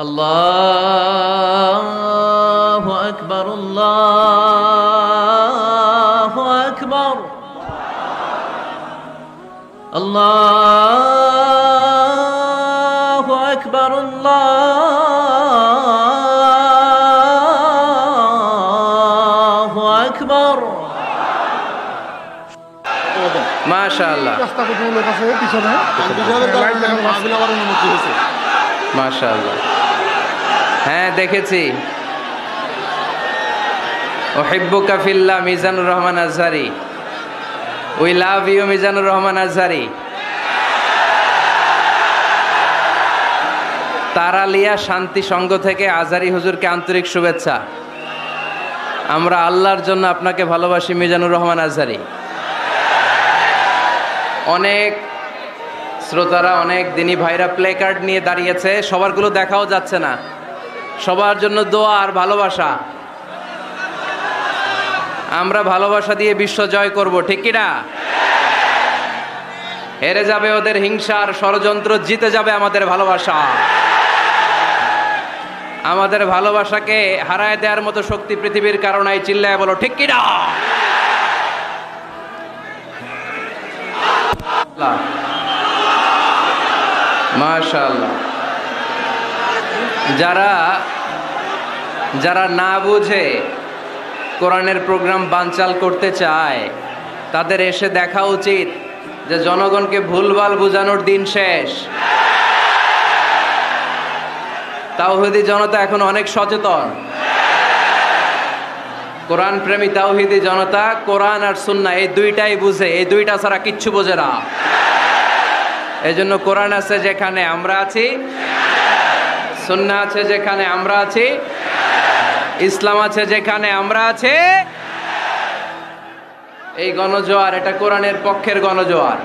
আল্লাহু আকবার, আল্লাহু আকবার, আল্লাহু আকবার, আল্লাহু আকবার। মাশাআল্লাহ, মাশাআল্লাহ। হ্যাঁ, দেখেছি। উহিব্বুকা ফিল্লাহ, Mizanur Rahman Azhari. We love you, Mizanur Rahman Azhari. Taralia Shanti Sangha থেকে আজহারি হুজুরকে আন্তরিক শুভেচ্ছা। আমরা আল্লাহর জন্য আপনাকে ভালোবাসি, মিজানুর রহমান আজহারি। অনেক শ্রোতারা, অনেক দিনী ভাইরা প্লে কার্ড নিয়ে দাঁড়িয়েছে, সবারগুলো দেখাও যাচ্ছে না। সবার জন্য দোয়া আর ভালোবাসা। আমরা ভালোবাসা দিয়ে বিশ্ব জয় করব, ঠিক কি না? হেরে যাবে ওদের হিংসার ষড়যন্ত্র, জিতে যাবে আমাদের ভালোবাসা। আমাদের ভালোবাসাকে হারায় দেওয়ার মতো শক্তি পৃথিবীর কারণে চিল্লায় বলো, ঠিক কি না? মাশাআল্লাহ। যারা না বুঝে কোরআনের প্রোগ্রাম বানচাল করতে চায়, তাদের এসে দেখা উচিত যে জনগণকে ভুলভাল বোঝানোর দিন শেষ। তাওহীদি জনতা এখন অনেক সচেতন। কোরআন প্রেমী তাওহীদি জনতা কোরআন আর সুন্নাহ এই দুইটাই বুঝে, এই দুইটা ছাড়া কিচ্ছু বোঝে না। এই জন্য কোরআন আছে যেখানে আমরা আছি, সুন্নাহ আছে যেখানে আমরা আছি, ইসলাম আছে যেখানে আমরা আছি। এই গণজোয়ার, এটা কোরআনের পক্ষের গণজোয়ার।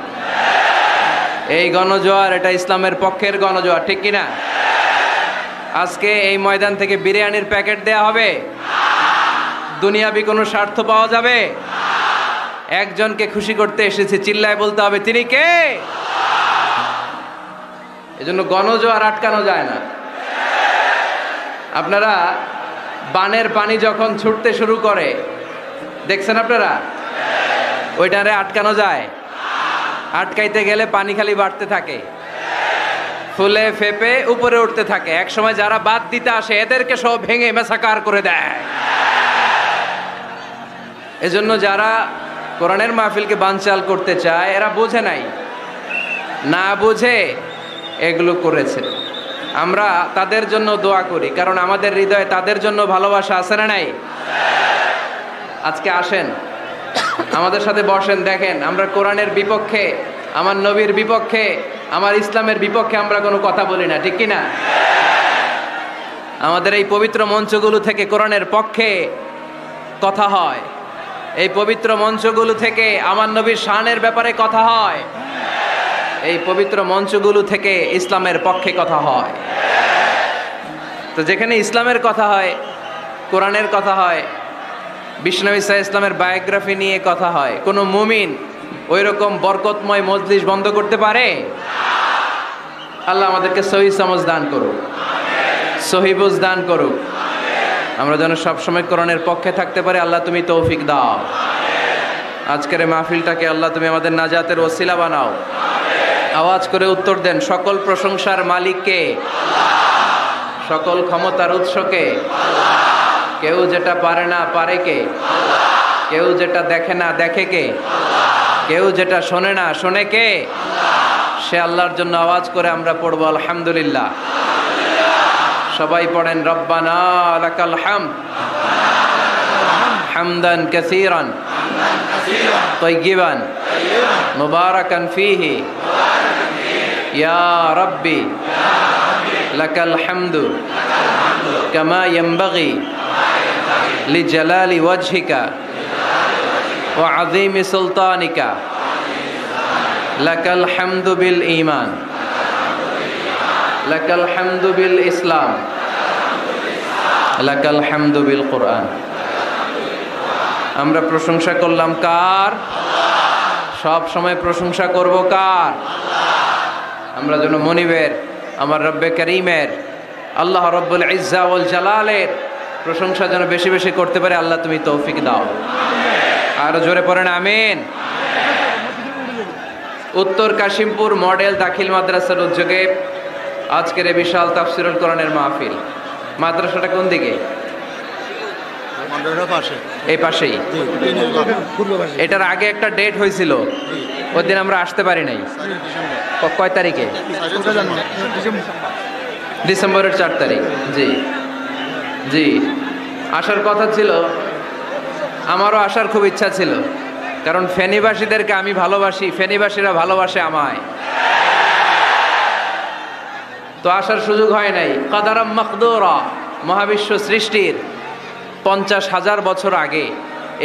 এই গণজোয়ার, এটা ইসলামের পক্ষের গণজোয়ার, ঠিক কিনা? আজকে এই ময়দান থেকে বিরিয়ানির প্যাকেট দেয়া হবে? দুনিয়াবি কোনো স্বার্থ পাওয়া যাবে? একজনকে খুশি করতে এসেছি, চিল্লায় বলতে হবে তিনি কে। এজন্য গণজোয়ার আটকানো যায় না। আপনারা বানের পানি যখন ছুটতে শুরু করে দেখছেন আপনারা, ওইটারে আটকানো যায়? আটকাইতে গেলে পানি খালি বাড়তে থাকে, ফুলে ফেপে উপরে উঠতে থাকে। এক সময় যারা বাদ দিতে আসে এদেরকে সব ভেঙে মেসাকার করে দেয়। এজন্য যারা কোরআনের মাহফিলকে বানচাল করতে চায় এরা বোঝে নাই, না বুঝে এগুলো করেছে। আমরা তাদের জন্য দোয়া করি, কারণ আমাদের হৃদয়ে তাদের জন্য ভালোবাসা আছে না নাই? আজকে আসেন, আমাদের সাথে বসেন, দেখেন আমরা কোরআনের বিপক্ষে, আমার নবীর বিপক্ষে, আমার ইসলামের বিপক্ষে আমরা কোনো কথা বলি না, ঠিক কি না? আমাদের এই পবিত্র মঞ্চগুলো থেকে কোরআনের পক্ষে কথা হয়। এই পবিত্র মঞ্চগুলো থেকে আমার নবীর শানের ব্যাপারে কথা হয়। এই পবিত্র মঞ্চগুলো থেকে ইসলামের পক্ষে কথা হয়। তো যেখানে ইসলামের কথা হয়, কোরআনের কথা হয়, বিশ্বনবী সাল্লাল্লাহু আলাইহি ইসলামের বায়োগ্রাফি নিয়ে কথা হয়, কোনো মুমিন ওই রকম বরকতময় মজলিস বন্ধ করতে পারে? আল্লাহ আমাদেরকে সহি সমঝ দান করুক, সহি বুঝ দান করুক। আমরা যেন সবসময় কোরআনের পক্ষে থাকতে পারি। আল্লাহ তুমি তৌফিক দাও। আজকের এই মাহফিলটাকে আল্লাহ তুমি আমাদের নাজাতের ওসিলা বানাও। আওয়াজ করে উত্তর দেন, সকল প্রশংসার মালিককে, সকল ক্ষমতার উৎসকে। কেউ যেটা পারে না পারে কে, কেউ যেটা দেখে না দেখে কে, কেউ যেটা শোনে না শোনে কে, সে আল্লাহর জন্য আওয়াজ করে আমরা পড়বো আলহামদুলিল্লাহ। সবাই পড়েন, রব্বানা লাকাল হামদ হামদান কাসীরান তাইয়িবান মুবারাকান ফীহি ইয়া রাব্বি লাকাল হামদু কামা ইয়ানবাগি লিজালালি ওয়াজহিকা ওয়া আযীমি সুলতানিকা লাকাল হামদু বিল ঈমান লাকাল হামদু বিল ইসলাম লাকাল হামদু বিল কুরআন। আমরা প্রশংসা করলাম কার? সব সময় প্রশংসা করব কার? আমরা যেন মনিবের, আমার রব্বে করিমের আল্লাহ রব্বুল ইজ্জা ওয়াল জালালের প্রশংসা যেন বেশি বেশি করতে পারে। আল্লাহ তুমি তৌফিক দাও। আরো জোরে পড়েন আমিন। উত্তর কাশিমপুর মডেল দাখিল মাদ্রাসার উদ্যোগে আজকের এই বিশাল তাফসিরুল কোরআনের মাহফিল। মাদ্রাসাটা কোন দিকে? এই পাশেই। এটার আগে একটা ডেট হয়েছিল, ওই দিন আমরা আসতে পারি নাই। কয় তারিখে? ডিসেম্বরের 4 তারিখ। জি জি, আসার কথা ছিল, আমারও আসার খুব ইচ্ছা ছিল, কারণ ফেনীবাসীদেরকে আমি ভালোবাসি, ফেনীবাসীরা ভালোবাসে আমায়। তো আসার সুযোগ হয় নাই। কাদারাম মাকদুরা, মহাবিশ্ব সৃষ্টির 50,000 বছর আগে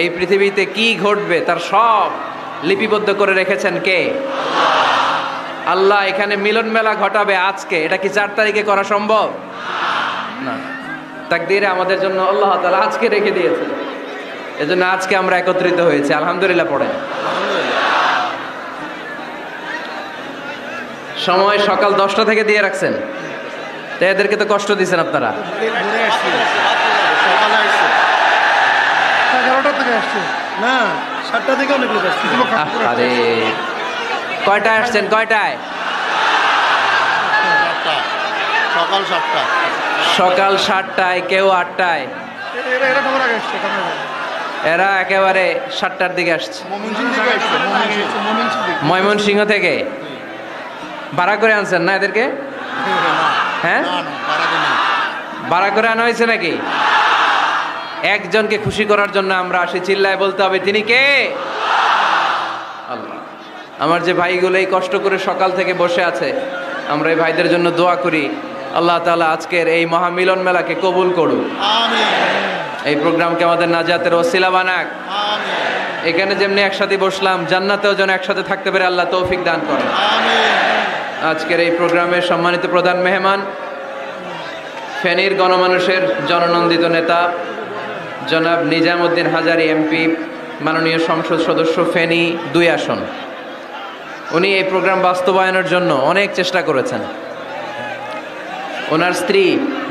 এই পৃথিবীতে কি ঘটবে তার সব লিপিবদ্ধ করে রেখেছেন কে? আল্লাহ। এখানে মিলন মেলা ঘটাবে আজকে, এটা কি 4 তারিখে করা সম্ভব না? তাকদীরে আমাদের জন্য আল্লাহ তাআলা আজকে রেখে দিয়েছে, এজন্য আজকে আমরা একত্রিত হয়েছি। আলহামদুলিল্লাহ পড়েন। সময় সকাল 10টা থেকে দিয়ে রাখছেন, তো এদেরকে তো কষ্ট দিয়েছেন আপনারা। 11টা থেকে আসছে না, 7টা থেকে অনেক লোক আসছে। আরে কয়টায় আসছেন? কয়টায়? সকাল 7টা। সকাল 7টায়, কেউ 8টায়। এরা খবর আগে আসছে। এরা একেবারে 7টার দিকে আসছে। ময়মনসিংহ থেকে ভাড়া করে আনছেন না এদেরকে? হ্যাঁ, ভাড়া করে আনা হয়েছে নাকি? একজনকে খুশি করার জন্য আমরা আসি, চিল্লায় বলতে হবে তিনি কে? আল্লাহ। আমার যে ভাইগুলো এই কষ্ট করে সকাল থেকে বসে আছে, আমরা এই ভাইদের জন্য দোয়া করি, আল্লাহ তাআলা আজকের এই মহামিলন মেলাকে কবুল করুক। এই প্রোগ্রামকে আমাদের নাজাতের ওসিলা বানাক। এখানে যেমনি একসাথে বসলাম, জান্নাতেও যেন একসাথে থাকতে পারে আল্লাহ তৌফিক দান করেন। আজকের এই প্রোগ্রামের সম্মানিত প্রধান মেহমান, ফেনীর গণমানুষের জননন্দিত নেতা জনাব নিজামউদ্দিন হাজারী এমপি, মাননীয় সংসদ সদস্য ফেনী 2 আসন। উনি এই প্রোগ্রাম বাস্তবায়নের জন্য অনেক চেষ্টা করেছেন। ওনার স্ত্রী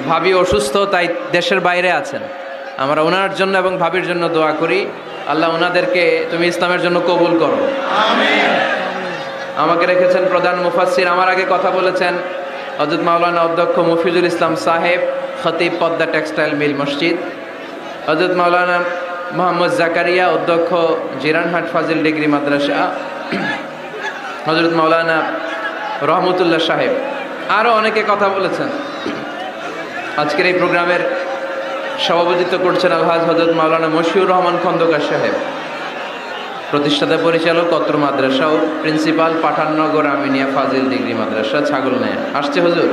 ভাবি অসুস্থ, তাই দেশের বাইরে আছেন। আমরা ওনার জন্য এবং ভাবির জন্য দোয়া করি, আল্লাহ ওনাদেরকে তুমি ইসলামের জন্য কবুল করো। আমাকে রেখেছেন প্রধান মুফাসসির। আমার আগে কথা বলেছেন হযরত মাওলানা অধ্যক্ষ মফিজুল ইসলাম সাহেব, খতিব পদ্মা টেক্সটাইল মিল মসজিদ। হযরত মাওলানা মোহাম্মদ জাকারিয়া, অধ্যক্ষ জিরানহাট ফাজিল ডিগ্রি মাদ্রাসা। হযরত মাওলানা রহমতুল্লাহ সাহেব, আরও অনেকে কথা বলেছেন। আজকের এই প্রোগ্রামের সভাপতিত্ব করছেন আলহাজ হযরত মাওলানা মশিউর রহমান খন্দকার সাহেব, প্রতিষ্ঠাতা পরিচালক অত্র মাদ্রাসা ও প্রিন্সিপাল পাঠাননগর আমিনিয়া ফাজিল ডিগ্রি মাদ্রাসা ছাগলনাইয়া। আসছে হুজুর?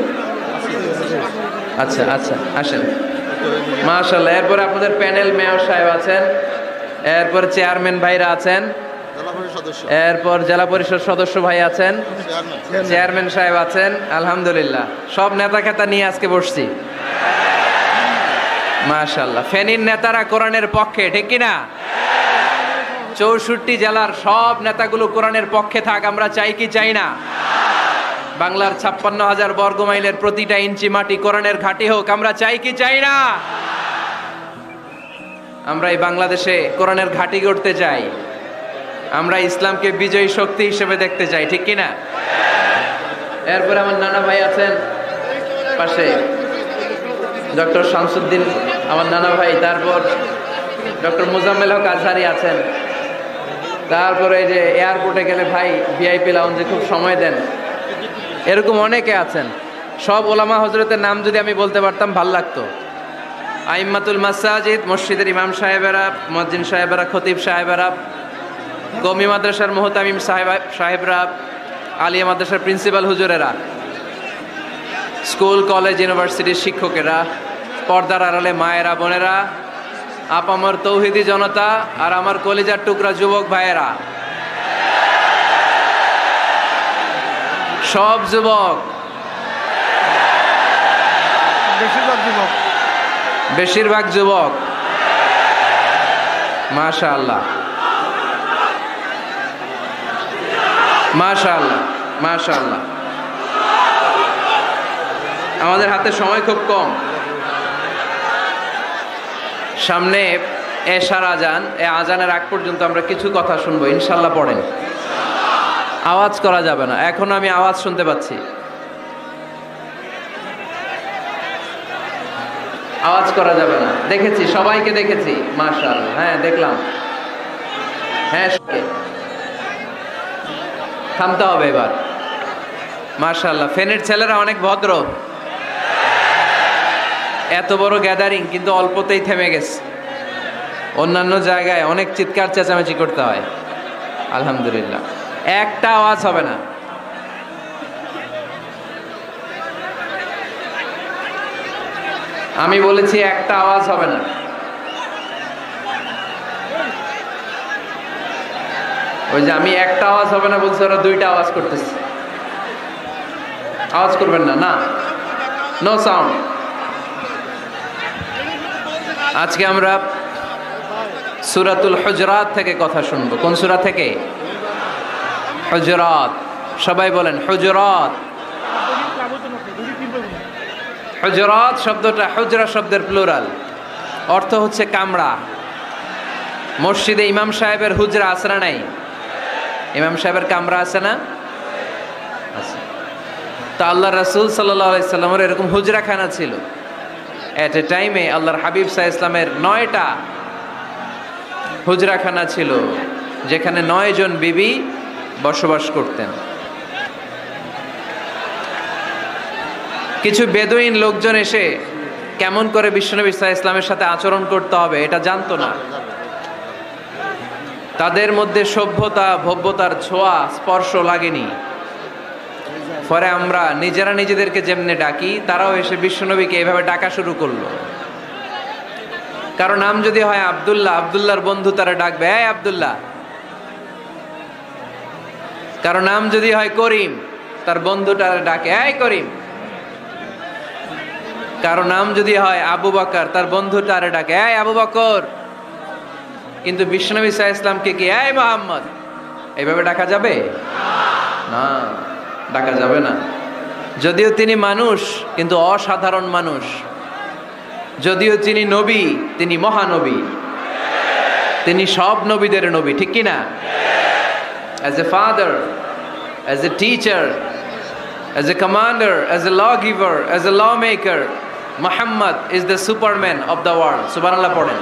আচ্ছা আচ্ছা, আসেন। মাশাআল্লাহ। এরপরে আপনাদের প্যানেল মেয়র সাহেব আছেন, এরপর চেয়ারম্যান ভাইরা আছেন, এরপর জেলা পরিষদ সদস্য ভাই আছেন, চেয়ারম্যান সাহেব আছেন। আলহামদুলিল্লাহ, সব নেতা খেতা নিয়ে আজকে বসছি। মাশাআল্লাহ। ফেনীর নেতারা কোরআনের পক্ষে, ঠিক কিনা? 64 জেলার সব নেতাগুলো কোরআনের পক্ষে থাক, আমরা চাই কি চাই না? বাংলার 56,000 বর্গ মাইলের প্রতিটা ইঞ্চি মাটি কোরআনের ঘাঁটি হোক, আমরা চাই কি চাই না? আমরা এই বাংলাদেশে কোরআনের ঘাঁটি গড়তে চাই, আমরা ইসলামকে বিজয়ী শক্তি হিসেবে দেখতে চাই, ঠিক কিনা? এরপরে আমার নানা ভাই আছেন পাশে, ডক্টর শামসুদ্দিন আমার নানা ভাই, তারপর ডক্টর মোজাম্মেল হক আজহারি আছেন, তারপরে এই যে এয়ারপোর্টে গেলে ভাই ভিআইপি লাউঞ্জে খুব সময় দেন, এরকম অনেকে আছেন। সব ওলামা হজরতের নাম যদি আমি বলতে পারতাম ভাল লাগতো। আইম্মাতুল মাসাজিদ, মসজিদের ইমাম সাহেবেরা, মুয়াজ্জিন সাহেবেরা, খতিব সাহেবেরা, কওমি মাদ্রাসার মুহতামিম সাহেবরা, আলিয়া মাদ্রাসার প্রিন্সিপাল হুজুরেরা, স্কুল কলেজ ইউনিভার্সিটির শিক্ষকেরা, পর্দার আড়ালে মায়েরা বোনেরা, আপামর তৌহিদি জনতা, আর আমার কলিজার টুকরা যুবক ভাইয়েরা, সব যুবক, বেশিরভাগ যুবক। মাশাআল্লাহ মাশাআল্লাহ মাশাআল্লাহ। আমাদের হাতে সময় খুব কম। সামনে এশার আজান, এই আজানের আগ পর্যন্ত আমরা কিছু কথা শুনবো, ইনশাল্লাহ। পড়েন, আওয়াজ করা যাবে না। এখন আমি আওয়াজ শুনতে পাচ্ছি, আওয়াজ করা যাবে না। দেখেছি, সবাইকে দেখেছি, মাশাআল্লাহ। হ্যাঁ, দেখলাম। হ্যাঁ, থামতে হবে এবার। মাশাআল্লাহ, ফেনের ছেলেরা অনেক ভদ্র। এত বড় গ্যাদারিং কিন্তু অল্পতেই থেমে গেছে। অন্যান্য জায়গায় অনেক চিৎকার চেঁচামেচি করতে হয়, আলহামদুলিল্লাহ একটা আওয়াজ হবে না। আমি বলেছি একটা আওয়াজ হবে না। ওই যে আমি একটা আওয়াজ হবে না বলছি, ওরা দুইটা আওয়াজ করতেছে। আওয়াজ করবেন না, না, নো সাউন্ড। আজকে আমরা সূরাতুল হুজরাত থেকে কথা শুনবো। কোন সূরা থেকে? হুজরাত। সবাই বলেন হুজরাত। হুজরাত শব্দটা হুজরা শব্দের প্লুরাল, অর্থ হচ্ছে কামরা। মসজিদে ইমাম সাহেবের হুজরা আছে না নাই? ইমাম সাহেবের কামরা আছে না? আছে। তো আল্লাহ রাসূল সাল্লাল্লাহু আলাইহি সাল্লামের এরকম হুজরাখানা ছিল। এট এ টাইমে আল্লাহর হাবিব সাল্লাল্লাহু আলাইহি সাল্লামের 9টা হুজরাখানা ছিল, যেখানে 9 জন বিবি বসবাস করতেন। কিছু বেদুইন লোকজন এসে কেমন করে বিশ্বনবী সাল্লাল্লাহু আলাইহি ইসলামের সাথে আচরণ করতে হবে এটা জানতো না। তাদের মধ্যে সভ্যতা ভব্যতার ছোঁয়া স্পর্শ লাগেনি। পরে আমরা নিজেরা নিজেদেরকে যেমনে ডাকি, তারাও এসে বিশ্বনবীকে এভাবে ডাকা শুরু করলো। কারো নাম যদি হয় আব্দুল্লাহ, আব্দুল্লাহর বন্ধু তারা ডাকবে এই আব্দুল্লাহ। কারো নাম যদি হয় করিম, তার বন্ধুটা ডাকে এই করিম। কারো নাম যদি হয় আবু বকর, তার বন্ধুটা ডাকে এই আবু বকর। কিন্তু বিশ্বনবী সাল্লাল্লাহু আলাইহি ইসলামকে কি এই মুহাম্মদ এইভাবে ডাকা যাবে? না, ডাকা যাবে না। যদিও তিনি মানুষ, কিন্তু অসাধারণ মানুষ। যদিও তিনি নবী, তিনি মহানবী। তিনি সব নবীদের নবী, ঠিক কি না? As a father, as a teacher, as a commander, as a lawgiver, as a lawmaker, Muhammad is the superman of the world. সুবহানাল্লাহ পড়েন।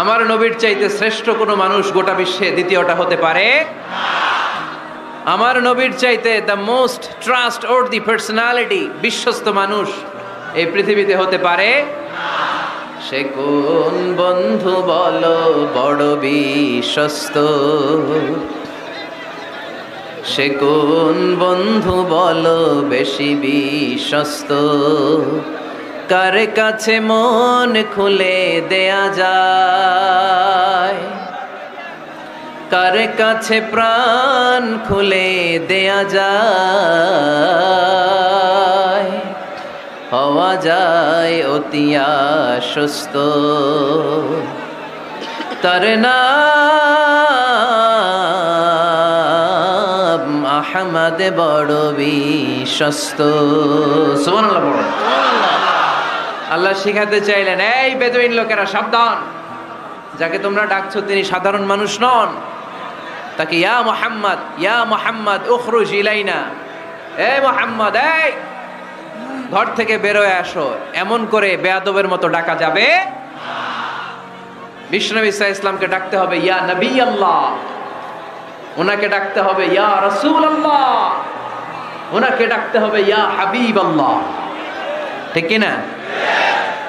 আমার নবীর চাইতে শ্রেষ্ঠ কোনো মানুষ গোটা বিশ্বে দ্বিতীয়টা হতে পারে? আমার নবীর চাইতে the most trust worthy personality, বিশ্বস্ত মানুষ এই পৃথিবীতে হতে পারে? সে কোন বন্ধু বলো বড় বিশ্বস্ত? সে কোন বন্ধু বলো বেশি বিশ্বস্ত? কার কাছে মন খুলে দেয়া যায়? কার কাছে প্রাণ খুলে দেয়া যায়? হওয়া যায় অতি আশ্বস্ত। তার নাম আহমদ বড় বিশ্বস্ত। সুবহানাল্লাহ পড়েন। আল্লাহ শিখাতে চাইলেন, এই বেদুইন লোকেরা সাবধান, যাকে তোমরা ডাকছো তিনি সাধারণ মানুষ নন। তাকে ইয়া মুহাম্মদ উখরুজ ইলাইনা, এই মুহাম্মদ, এই ঘর থেকে বেরোয় আসো, এমন করে বেয়াদবের মতো ডাকা যাবে? বিশ্বনবী সাল্লাল্লাহু আলাইহি ইসলামকে ডাকতে হবে ইয়া নবী আল্লাহ, ওনাকে ডাকতে হবে ইয়া রাসূল আল্লাহ, ওনাকে ডাকতে হবে ইয়া হাবিব আল্লাহ, ঠিক কি না?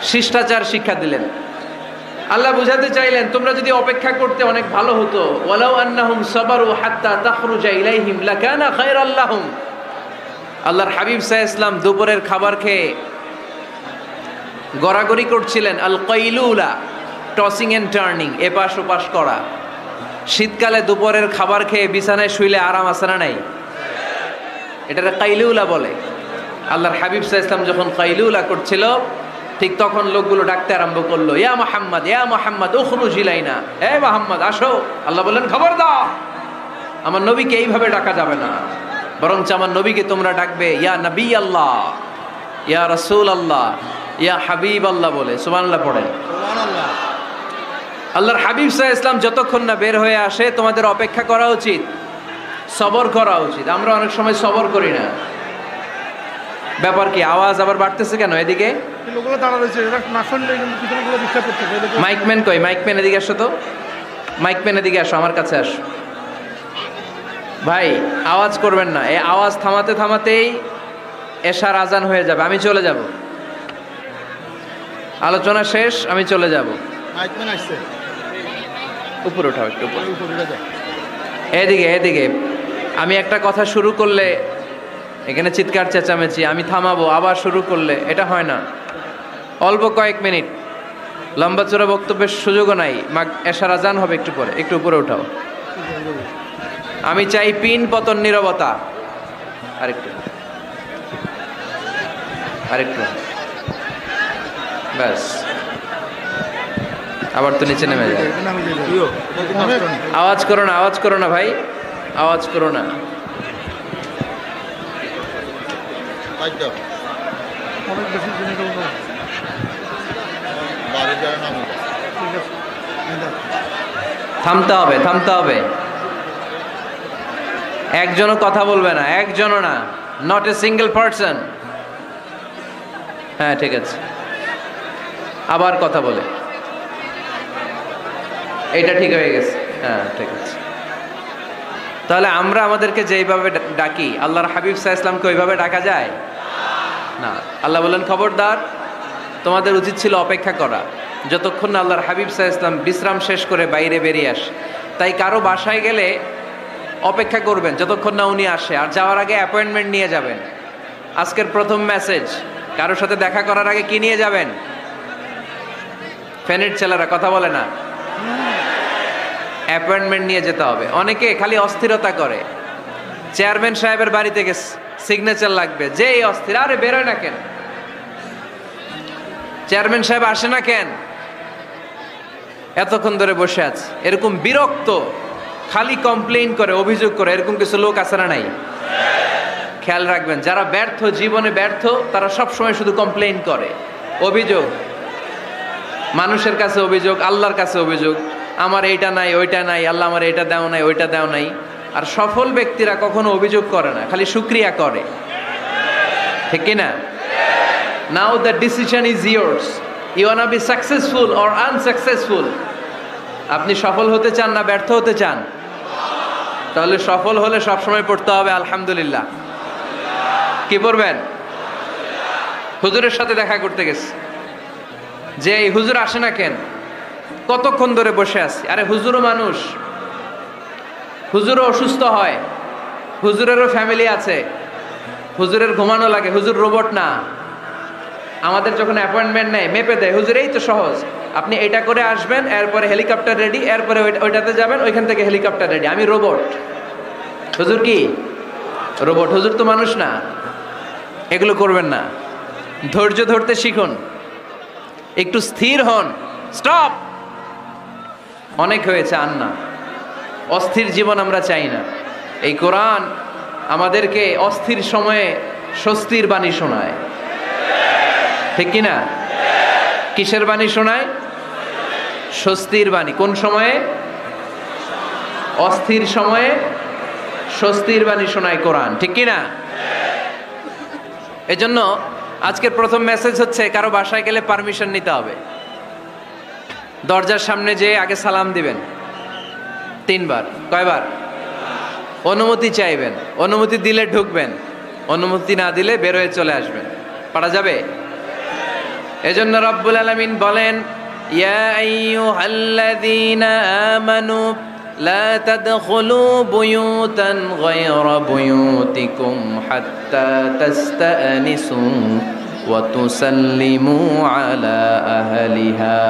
শিষ্টাচার শিক্ষা দিলেন। আল্লাহ বুঝাতে চাইলেন, তোমরা যদি অপেক্ষা করতে অনেক ভালো হতো। ওয়ালাউ আন্নাহুম সাবারু হাত্তা তাখরুজা ইলাইহিম লাকানা খায়রাল লাহুম। আল্লাহর হাবিব সাল্লাল্লাহু আলাইহি ওয়াসাল্লাম দুপুরের খাবার খেয়ে গড়াগড়ি করছিলেন। আল কাইলুলা, টসিং এন্ড টার্নিং, এপাশ ওপাশ করা। শীতকালে দুপুরের খাবার খেয়ে বিছানায় শুইলে আরাম আছে না নাই? এটাকে কাইলুলা বলে। আল্লাহর হাবিব সাল্লাল্লাহু আলাইহি ওয়াসাল্লাম যখন কাইলুলা করছিল, ঠিক তখন লোকগুলো ডাকতে আরম্ভ করলো, ইয়া মুহাম্মদ উখরুজ ইলাইনা, হে মুহাম্মদ আসো। আল্লাহ বললেন, খবর দাও, আমার নবীকে এইভাবে ডাকা যাবে না। বরঞ্চ আমার নবীকে তোমরা ডাকবে ইয়া নবী আল্লাহ, ইয়া রাসূল আল্লাহ, ইয়া হাবিব আল্লাহ বলে। সুবহানাল্লাহ পড়েন। সুবহানাল্লাহ। আল্লাহর হাবিব সাল্লাল্লাহু আলাইহি ওয়াসাল্লাম যতক্ষণ না বের হয়ে আসে তোমাদের অপেক্ষা করা উচিত, সবর করা উচিত। আমরা অনেক সময় সবর করি না। ব্যাপার কি? আওয়াজ আবার বাড়তেছে কেন? এদিকে লোকগুলো দাঁড়া রয়েছে, এরা না শুনলে কিন্তু পিছনেগুলো ডিস্টার্ব করতে পারে। মাইকম্যান কই? মাইকম্যান এদিকে আসো তো। মাইকম্যান এদিকে আসো, আমার কাছে আসো। ভাই আওয়াজ করবেন না, এই আওয়াজ থামাতে থামাতেই এশার আজান হয়ে যাবে। আমি চলে যাব, আলোচনা শেষ, আমি চলে যাব। মাইকম্যান আসছে, উপরে উঠাও একটু, উপরে। উপরে যা। এদিকে এদিকে। আমি একটা কথা শুরু করলে এখানে চিৎকার চেঁচামেচি, আমি থামাবো, আবার শুরু করলে এটা হয় না। অল্প কয়েক মিনিট, লম্বা চূড়া বক্তব্যের সুযোগও নাই। এশার আজান হবে একটু পরে, একটু উপরে উঠাও। আমি চাই পিন পতন নীরবতা। আরেকটু, আরেকটু, ব্যাস। আবার তো নিচে নেমে যায়। আওয়াজ করো না, আওয়াজ করো না ভাই, আওয়াজ করো না। অনেক বেশি জিনিস হলো না। ঠিক আছে, থামতে হবে, থামতে হবে। একজনও কথা বলবে না, একজনও না, নট এ সিঙ্গেল পারসন। হ্যাঁ ঠিক আছে, আবার কথা বলে। এটা ঠিক হয়ে গেছে, হ্যাঁ ঠিক আছে। তাহলে আমরা আমাদেরকে যেইভাবে ডাকি, আল্লাহর হাবিব সাল্লাল্লাহু আলাইহি ওয়াসাল্লামকে ওইভাবে ডাকা যায় না। আল্লাহ বলেন খবরদার, তোমাদের উচিত ছিল অপেক্ষা করা যতক্ষণ না আল্লাহর হাবিব সাল্লাল্লাহু আলাইহি ওয়াসাল্লাম বিশ্রাম শেষ করে বাইরে বেরিয়ে আসে। তাই কারো বাসায় গেলে অপেক্ষা করবেন যতক্ষণ না উনি আসে, আর যাওয়ার আগে অ্যাপয়েন্টমেন্ট নিয়ে যাবেন। আজকের প্রথম মেসেজ, কারোর সাথে দেখা করার আগে কি নিয়ে যাবেন? ফ্যানের ছেলেরা কথা বলে না, অ্যাপয়েন্টমেন্ট নিয়ে যেতে হবে। অনেকে খালি অস্থিরতা করে, চেয়ারম্যান সাহেবের বাড়ি থেকে সিগনেচার লাগবে, যেই অস্থির, আরে বেরোয় না কেন? চেয়ারম্যান সাহেব আসে না কেন? এতক্ষণ ধরে বসে আছে। এরকম বিরক্ত, খালি কমপ্লেইন করে, অভিযোগ করে, এরকম কিছু লোক আছে না নাই? খেয়াল রাখবেন, যারা ব্যর্থ, জীবনে ব্যর্থ, তারা সবসময় শুধু কমপ্লেইন করে, অভিযোগ। মানুষের কাছে অভিযোগ, আল্লাহর কাছে অভিযোগ, আমার এইটা নাই, ওইটা নাই, আল্লাহ আমার এটা দাও নাই, ওইটা দাও নাই। আর সফল ব্যক্তিরা কখনো অভিযোগ করে না, খালি শুকরিয়া করে, ঠিক কিনা? Now the decision is yours, you wanna be successful or unsuccessful. আপনি সফল হতে চান না ব্যর্থ হতে চান? তাহলে সফল হলে সবসময় পড়তে হবে আলহামদুলিল্লাহ। কি পড়বেন? হুজুরের সাথে দেখা করতে গেছে, যে এই হুজুর আসে না কেন, কতক্ষণ ধরে বসে আছি। আরে হুজুরও মানুষ, হুজুরও অসুস্থ হয়, হুজুরেরও ফ্যামিলি আছে, হুজুরের ঘুমানো লাগে, হুজুর রোবট না। আমাদের যখন অ্যাপয়েন্টমেন্ট নেয় মেপে দেয়, হুজুর এই তো সহজ, আপনি এটা করে আসবেন, এরপরে হেলিকপ্টার রেডি, এরপরে ওইটাতে যাবেন, ওইখান থেকে হেলিকপ্টার রেডি। আমি রোবট, হুজুর কি রোবট? হুজুর তো মানুষ না। এগুলো করবেন না, ধৈর্য ধরতে শিখুন, একটু স্থির হন। স্টপ, অনেক হয়েছে, আর না। অস্থির জীবন আমরা চাই না। এই কোরআন আমাদেরকে অস্থির সময়ে স্বস্তির বাণী শোনায়, ঠিক কিনা? কিসের বাণী শোনায়? স্বস্তির বাণী। কোন সময়ে? অস্থির সময়ে স্বস্তির বাণী শোনায় কোরআন, ঠিক কিনা? এজন্য আজকের প্রথম মেসেজ হচ্ছে, কারো বাসায় গেলে পারমিশন নিতে হবে। দরজার সামনে যেয়ে আগে সালাম দিবেন 3 বার। কয়বার? অনুমতি চাইবেন, অনুমতি দিলে ঢুকবেন, অনুমতি না দিলে বের হয়ে চলে আসবেন। পারা যাবে? এজন্য রব্বুল আলামিন বলেন, ইয়া আইয়ুহাল্লাযীনা আমানু লা তাদখুলু বুয়ুতান গায়রা বুয়ুতিকুম হাত্তা তাস্তানিসু ওয়া তুসাল্লিমু আলা আহলিহা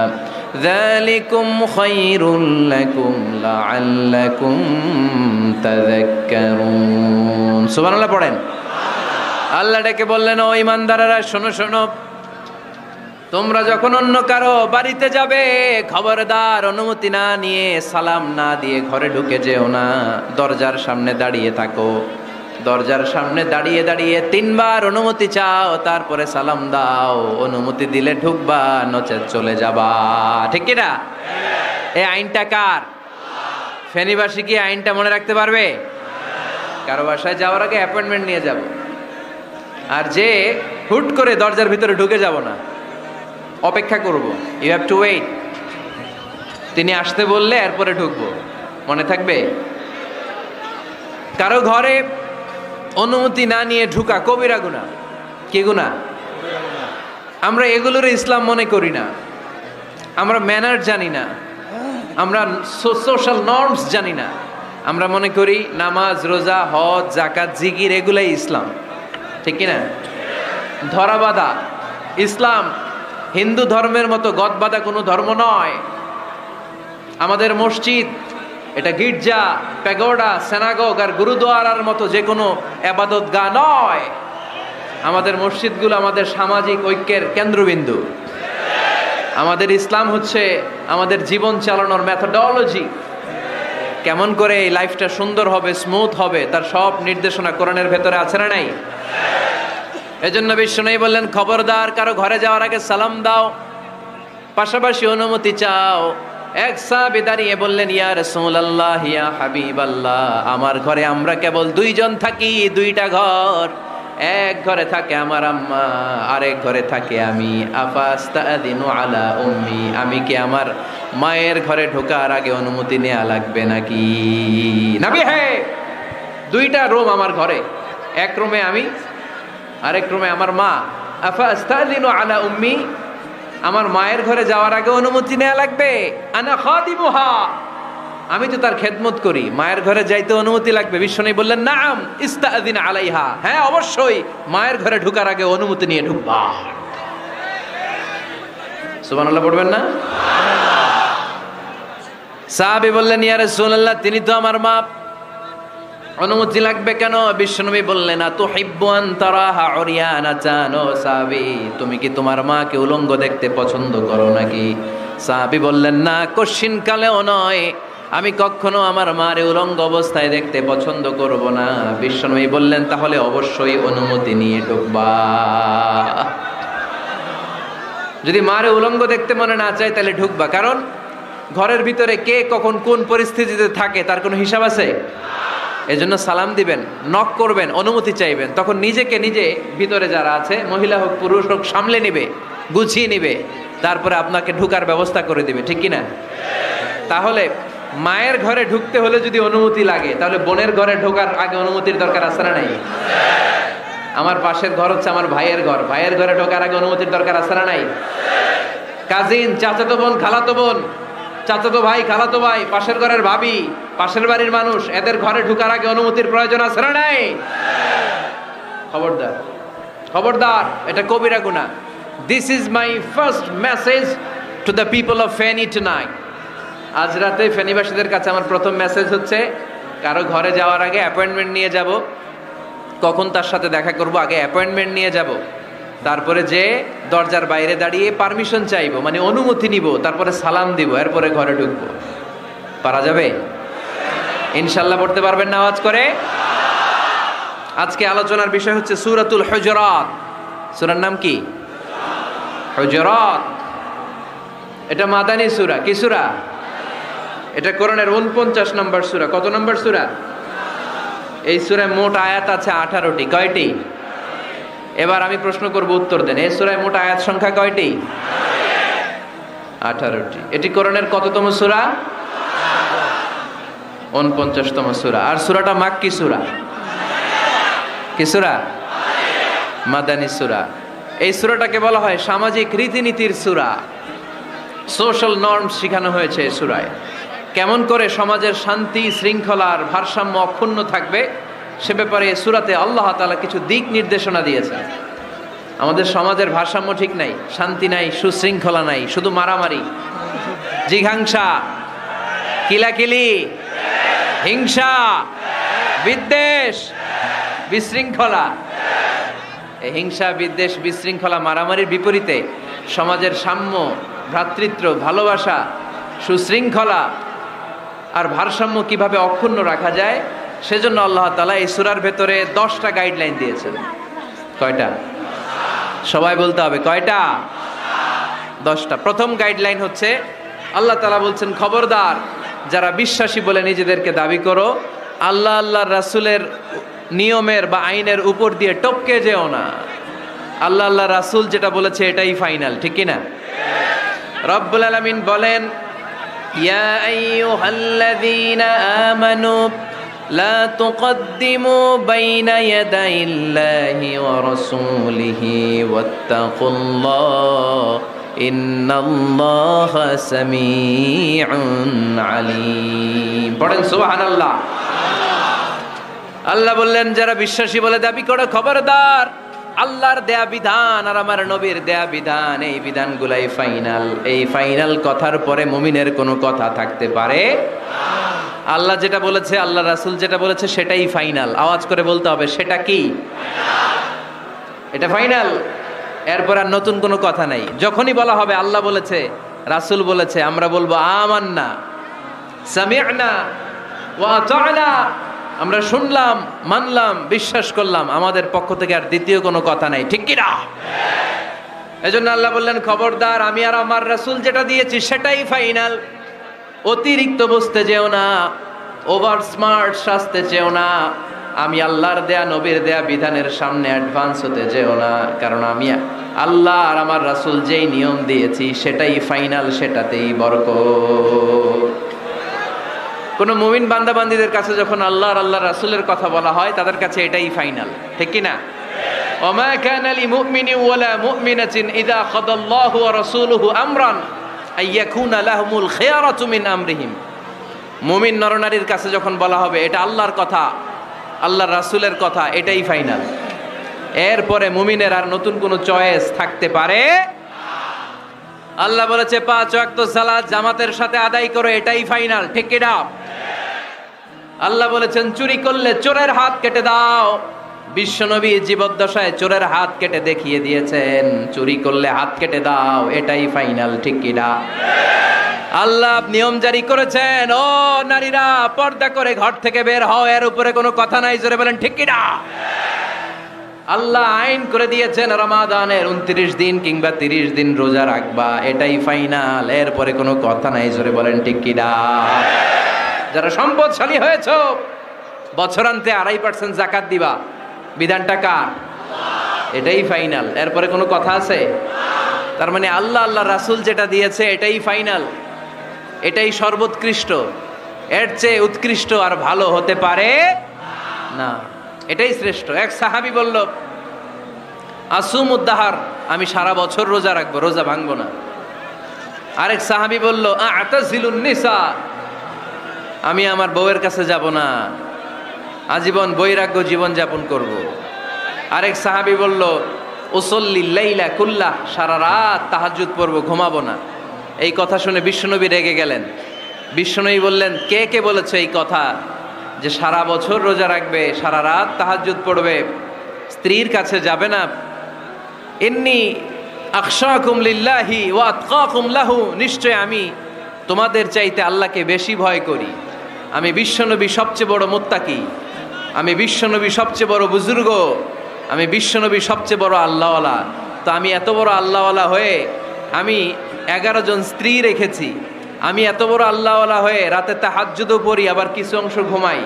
যালিকুম খায়রুল লাকুম লাআল্লাকুম তাযাক্কারুন। সুবহানাল্লাহ পড়েন। আল্লাহ ডেকে বললেন, ও ঈমানদারেরা শোনো শোনো, তোমরা যখন অন্য কারো বাড়িতে যাবে, খবরদার অনুমতি না নিয়ে, সালাম না দিয়ে ঘরে ঢুকে যেও না। দরজার সামনে দাঁড়িয়ে থাকো, দরজার সামনে দাঁড়িয়ে দাঁড়িয়ে 3 বার অনুমতি চাও, তারপরে সালাম দাও। অনুমতি দিলে ঢুকবা, নচেত চলে যাবা। ঠিক কি না? এই আইনটা কার? ফেনীবাসী কি আইনটা মনে রাখতে পারবে? কারো বাসায় যাওয়ার আগে অ্যাপয়েন্টমেন্ট নিয়ে যাব, আর যে হুট করে দরজার ভিতরে ঢুকে যাব না, অপেক্ষা করব। You have to wait. তিনি আসতে বললে এরপরে ঢুকবো। মনে থাকবে? কারো ঘরে অনুমতি না নিয়ে ঢুকা কবিরা গুনাহ। কি গুনাহ? আমরা এগুলোর ইসলাম মনে করি না, আমরা ম্যানার জানি না, আমরা সোশ্যাল নর্মস জানি না। আমরা মনে করি নামাজ, রোজা, হজ, জাকাত, জিকির এগুলাই ইসলাম। ঠিক কিনা? ধরাবাঁধা ইসলাম হিন্দু ধর্মের মতো গদবাঁধা কোনো ধর্ম নয়। আমাদের মসজিদ এটা গির্জা, প্যাগোডা, সিনাগগ আর গুরুদুয়ারার মতো যে কোনো ইবাদতগাহ নয়। আমাদের মসজিদগুলো আমাদের সামাজিক ঐক্যের কেন্দ্রবিন্দু। আমাদের ইসলাম হচ্ছে আমাদের জীবন চালানোর মেথোডোলজি। কেমন করে এই লাইফটা সুন্দর হবে, স্মুথ হবে, তার সব নির্দেশনা কোরআনের ভেতরে আছে না নাই? এজন্য বিশ্বনবী বললেন, খবরদার কারো ঘরে যাওয়ার আগে সালাম দাও, পাশাপাশি অনুমতি চাও। এক সাহাবী দাঁড়িয়ে বললেন, ইয়া রাসূলুল্লাহ, ইয়া হাবিবাল্লাহ, আমার ঘরে আমরা কেবল 2 জন থাকি, 2টা ঘর। এক ঘরে থাকে আমার আম্মা, আরেক ঘরে থাকে আমি। আফাস্তাদিনু আলা উম্মি, আমি কি আমার মায়ের ঘরে ঢোকার আগে অনুমতি নেওয়া লাগবে নাকি? নবী, হ্যাঁ, 2টা রুম আমার ঘরে, এক রুমে আমি, আরেক রুমে আমার মা। আফাস্তাদিনু আলা উম্মি, আমার মায়ের ঘরে যাওয়ার আগে অনুমতি নেওয়া লাগবে। আনা খাদিমুহা, আমি তো তার খেদমত করি, মায়ের ঘরে যাইতে অনুমতি লাগবে। বিশ্বনবী বললেন, নাম ইস্তাদিন আলাইহা, হ্যাঁ অবশ্যই মায়ের ঘরে ঢোকার আগে অনুমতি নিয়ে ঢুকবা। সুবহানাল্লাহ পড়বেন না? সাহাবী বললেন, ইয়া রাসূলুল্লাহ, তিনি তো আমার মা, অনুমতি লাগবে কেন? বিশ্বনবী বললেন, আতুহিব্বু আন তারাহা উরিয়ানাতান, ও সাহাবী, তুমি কি তোমার মাকে উলঙ্গ দেখতে পছন্দ করো নাকি? সাহাবী বললেন, না, কশিন কালেও নয়, আমি কখনো আমার মারে উলঙ্গ অবস্থায় দেখতে পছন্দ করব না। বিশ্বনবী বললেন, তাহলে অবশ্যই অনুমতি নিয়ে ঢুকবা। যদি মারে উলঙ্গ দেখতে মনে না চায় তাহলে ঢুকবা, কারণ ঘরের ভিতরে কে কখন কোন পরিস্থিতিতে থাকে তার কোনো হিসাব আছে? এজন্য সালাম দিবেন, নক করবেন, অনুমতি চাইবেন, তখন নিজেকে নিজে ভিতরে যারা আছে, মহিলা হোক পুরুষ হোক, সামলে নিবে, গুছিয়ে নিবে, তারপরে আপনাকে ঢুকার ব্যবস্থা করে দিবে। ঠিক কিনা? তাহলে মায়ের ঘরে ঢুকতে হলে যদি অনুমতি লাগে, তাহলে বোনের ঘরে ঢোকার আগে অনুমতির দরকার আছে না নাই? আমার পাশের ঘর হচ্ছে আমার ভাইয়ের ঘর, ভাইয়ের ঘরে ঢোকার আগে অনুমতির দরকার আছে না নাই? কাজিন, চাচাতো বোন, খালাতো বোন, চাচাতো ভাই, খালাতো ভাই, পাশের ঘরের ভাবি, পাশের বাড়ির মানুষ, এদের ঘরে ঢোকার আগে অনুমতির প্রয়োজন আছে না নাই? খবরদার, খবরদার, এটা কবিরা গুনাহ। This is my first message to the people of Feni tonight. আজ রাতে ফেনীবাসীদের কাছে আমার প্রথম মেসেজ হচ্ছে, কারো ঘরে যাওয়ার আগে অ্যাপয়েন্টমেন্ট নিয়ে যাব। কখন তার সাথে দেখা করব, আগে অ্যাপয়েন্টমেন্ট নিয়ে যাব, তারপরে যে দরজার বাইরে দাঁড়িয়ে পারমিশন চাইবো, মানে অনুমতি নিব, তারপরে সালাম দিব, এরপরে ঘরে ঢুকবো। পারা যাবে? ইনশাল্লাহ পড়তে পারবেন না আওয়াজ করে? আজকে আলোচনার বিষয় হচ্ছে সূরাতুল হুজুরাত। সূরার নাম কি? হুজুরাত। এটা মাদানী সূরা। কি সূরা? এটা কোরআনের 49 নম্বর সূরা। কত নম্বর সূরা? এই সূরায় মোট আয়াত আছে 18টি। কয়টি? এবার আমি প্রশ্ন করব, উত্তর দেন। এই সূরায় মোট আয়াত সংখ্যা কয়টি? 18টি। এটি কোরআনের কততম সূরা? 49তম সূরা। আর সূরাটা মাক্কি সূরা। কি সূরা? মাদানী সূরা। এই সূরাটাকে বলা হয় সামাজিক রীতিনীতির সূরা। সোশ্যাল নর্মস শেখানো হয়েছে এই সূরায়। কেমন করে সমাজের শান্তি শৃঙ্খলার ভারসাম্য অক্ষুণ্ণ থাকবে সে ব্যাপারে এই সূরাতে আল্লাহ তাআলা কিছু দিক নির্দেশনা দিয়েছেন। আমাদের সমাজের ভারসাম্য ঠিক নাই, শান্তি নাই, সুশৃঙ্খলা নাই, শুধু মারামারি, জিঘাংসা, কিলাকিলি, হিংসা, বিদ্বেষ, বিশৃঙ্খলা। এই হিংসা, বিদ্বেষ, বিশৃঙ্খলা, মারামারির বিপরীতে সমাজের সাম্য, ভ্রাতৃত্ব, ভালোবাসা, সুশৃঙ্খলা আর ভারসাম্য কিভাবে অক্ষুণ্ণ রাখা যায় সেজন্য আল্লাহ তাআলা এই সূরার ভেতরে 10টা গাইডলাইন দিয়েছেন। কয়টা? সবাই বলতে হবে, কয়টা? 10টা। প্রথম গাইডলাইন হচ্ছে আল্লাহ তাআলা বলছেন, খবরদার যারা বিশ্বাসী বলে নিজেদেরকে দাবি করো, আল্লাহ আল্লাহর রাসূলের নিয়মের বা আইনের উপর দিয়ে টপকে যেও না। আল্লাহ আল্লাহ রাসূল যেটা বলেছে এটাই ফাইনাল, ঠিক কি না? রব্বুল আলামিন বলেন, ইয়া আইয়ুহাল্লাযীনা আমানু লা তুকদ্দিমু বাইনা ইয়াদাইল্লাহি ওয়া রাসূলিহি ওয়াত্তাকুল্লাহ ইন্নাল্লাহা সামিউন আলীম। পড়েন সুবহানাল্লাহ। আল্লাহ বললেন, যারা বিশ্বাসী বলে দাবি করো, খবরদার আল্লাহর দেয়া বিধান আর আমার নবীর দেয়া বিধান, এই বিধানগুলাই ফাইনাল। এই ফাইনাল কথার পরে মুমিনের কোনো কথা থাকতে পারে? আল্লাহ যেটা বলেছে, আল্লাহ রাসূল যেটা বলেছে সেটাই ফাইনাল। আওয়াজ করে বলতে হবে, সেটা কি? এটা ফাইনাল। এরপর আর নতুন কোনো কথা নাই। যখনই বলা হবে আল্লাহ বলেছে, রাসূল বলেছে, আমরা বলবো আমান্না সামি'না ওয়া আতা'না, আমরা শুনলাম, মানলাম, বিশ্বাস করলাম, আমাদের পক্ষ থেকে আর দ্বিতীয় কোনো কথা নাই, ঠিক কি না? এজন্য আল্লাহ বললেন, খবরদার আমি আর আমার রাসূল যেটা দিয়েছি সেটাই ফাইনাল। অতিরিক্ত বুঝতে যেও না, ওভার স্মার্ট সাজতে যেও না, আমি আল্লাহর দেয়া নবীর দেয়া বিধানের সামনে অ্যাডভান্স হতে যেও না, কারণ আমি আল্লাহ আর আমার রাসূল যেই নিয়ম দিয়েছি সেটাই ফাইনাল, সেটাতেই বরকত। কোন মুমিন বান্দাবান্দীদের কাছে যখন আল্লাহ আর আল্লাহ রাসূলের কথা বলা হয়, তাদের কাছে এটাই ফাইনাল, ঠিক কি না? ওমা কানা লিমুমিনিন ওয়ালা মুমিনাতিন ইযা খাদাল্লাহু ওয়া রাসূলুহু আমরান আইয়াকুনা লাহুমুল খিয়ারাতু মিন আমরিহিম। মুমিন নরনারীর কাছে যখন বলা হবে এটা আল্লাহর কথা, আল্লাহর রাসূলের কথা, এটাই ফাইনাল। এরপরে মুমিনের আর নতুন কোনো চয়েস থাকতে পারে? আল্লাহ বলেছে 5 ওয়াক্ত সালাত জামাতের সাথে আদায় করো, এটাই ফাইনাল, ঠিক কি না? আল্লাহ বলেছেন, চুরি করলে চোরের হাত কেটে দাও। বিশ্বনবী জীবদ্দশায় চোরের হাত কেটে দেখিয়ে দিয়েছেন, চুরি করলে হাত কেটে দাও, এটাই ফাইনাল, ঠিক কি না? আল্লাহ নিয়ম জারি করেছেন, ও নারীরা পর্দা করে ঘর থেকে বের হও, এর উপরে কোনো কথা নাই, জোরে বলেন ঠিক কি না? আল্লাহ আইন করে দিয়েছেন রমাদানের 29 দিন কিংবা 30 দিন রোজা রাখবা, এটাই ফাইনাল, এরপরে কোনো কথা নাই, জোরে বলেন ঠিক কি না? যারা সম্পদশালী হয়েছে, বছরান্তে 2.5% যাকাত দিবা, বিধানটা কার? এটাই ফাইনাল, এরপরে কোনো কথা আছে? তার মানে আল্লাহ আল্লাহ রাসূল যেটা দিয়েছে এটাই ফাইনাল, এটাই সর্বোৎকৃষ্ট, এর চেয়ে উৎকৃষ্ট আর ভালো হতে পারে না, এটাই শ্রেষ্ঠ। এক সাহাবী বলল, আসুমুদ্দাহার, আমি সারা বছর রোজা রাখবো, রোজা ভাঙবো না। আরেক সাহাবী বলল, আতাজিলুন নিসা, আমি আমার বউয়ের কাছে যাব না, আজীবন বৈরাগ্য জীবন যাপন করব। আরেক সাহাবী বলল, উসল্লিল লাইলা কুল্লাহ, সারা রাত তাহাজ্জুদ পড়বো, ঘুমাবো না। এই কথা শুনে বিশ্বনবী রেগে গেলেন। বিশ্বনবী বললেন, কে কে বলেছে এই কথা যে সারা বছর রোজা রাখবে, সারা রাত তাহাজ্জুদ পড়বে, স্ত্রীর কাছে যাবে না? ইন্নী আখশাকুম লিল্লাহি ওয়া আতকাকুম লাহু, নিশ্চয় আমি তোমাদের চাইতে আল্লাহকে বেশি ভয় করি। আমি বিশ্বনবী সবচেয়ে বড় মুত্তাকি, আমি বিশ্বনবী সবচেয়ে বড় বুজুর্গ, আমি বিশ্বনবী সবচেয়ে বড় আল্লাহওয়ালা। তো আমি এত বড় আল্লাহওয়ালা হয়ে আমি 11 জন স্ত্রী রেখেছি, আমি এত বড় আল্লাহওয়ালা হয়ে রাতে তাহাজ্জুদও পড়ি, আবার কিছু অংশ ঘুমাই।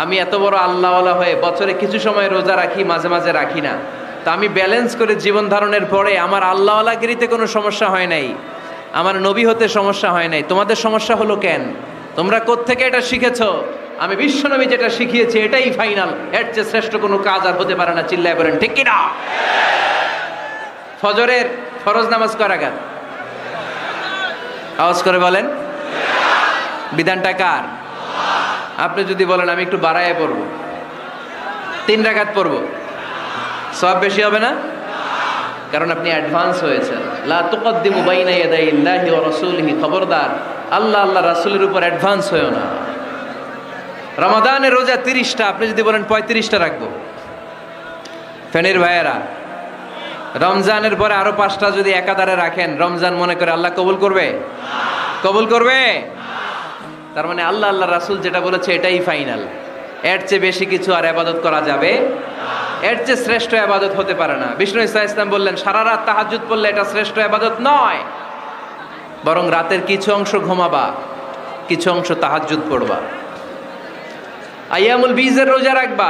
আমি এত বড় আল্লাহওয়ালা হয়ে বছরে কিছু সময় রোজা রাখি, মাঝে মাঝে রাখি না। তা আমি ব্যালেন্স করে জীবন ধারণের পরে আমার আল্লাহওয়ালাগিরিতে কোনো সমস্যা হয় নাই, আমার নবী হতে সমস্যা হয় নাই। তোমাদের সমস্যা হলো কেন? তোমরা কোত্থেকে এটা শিখেছো? আমি বিশ্বনবী যেটা শিখিয়েছি এটাই ফাইনাল, এর চেয়ে শ্রেষ্ঠ কোনো কাজ আর হতে পারে না। চিল্লায় বলেন ঠিক কি না? ফজরের ফরজ নামাজ কয় রাকাত? আওয়াজ করে বলেন। বিধানটা কার? আপনি যদি বলেন আমি একটু বাড়ায় পড়বো, 3 রাকাত পড়বো, সওয়াব বেশি হবে না? কারণ আপনি অ্যাডভান্স হয়েছেন। লা তুকদ্দিমু বাইনা ইয়াদাইল্লাহি ওয়া রাসূলিহি, খবরদার আল্লাহ আল্লাহ রাসূলের উপর অ্যাডভান্স হয়েও না। রমাদানের রোজা 30টা, আপনি যদি বলেন 35টা রাখবো। ফেনীর ভাইয়েরা, রমজানের পরে আরো 5টা যদি একাধারে রাখেন, রমজান মনে করে আল্লাহ কবুল করবে? কবুল করবে? তার মানে আল্লাহ আল্লাহ রাসূল যেটা বলেছে এটাই ফাইনাল। এর চেয়ে বেশি কিছু আর ইবাদত করা যাবে, এর চেয়ে শ্রেষ্ঠ ইবাদত হতে পারে না। বিষ্ণু ইসলাম বললেন সারা রাত তাহাজ্জুদ পড়লে এটা শ্রেষ্ঠ ইবাদত নয়, বরং রাতের কিছু অংশ ঘুমাবা, কিছু অংশ তাহাজ্জুদ পড়বা। আইয়ামুল বীজের রোজা রাখবা,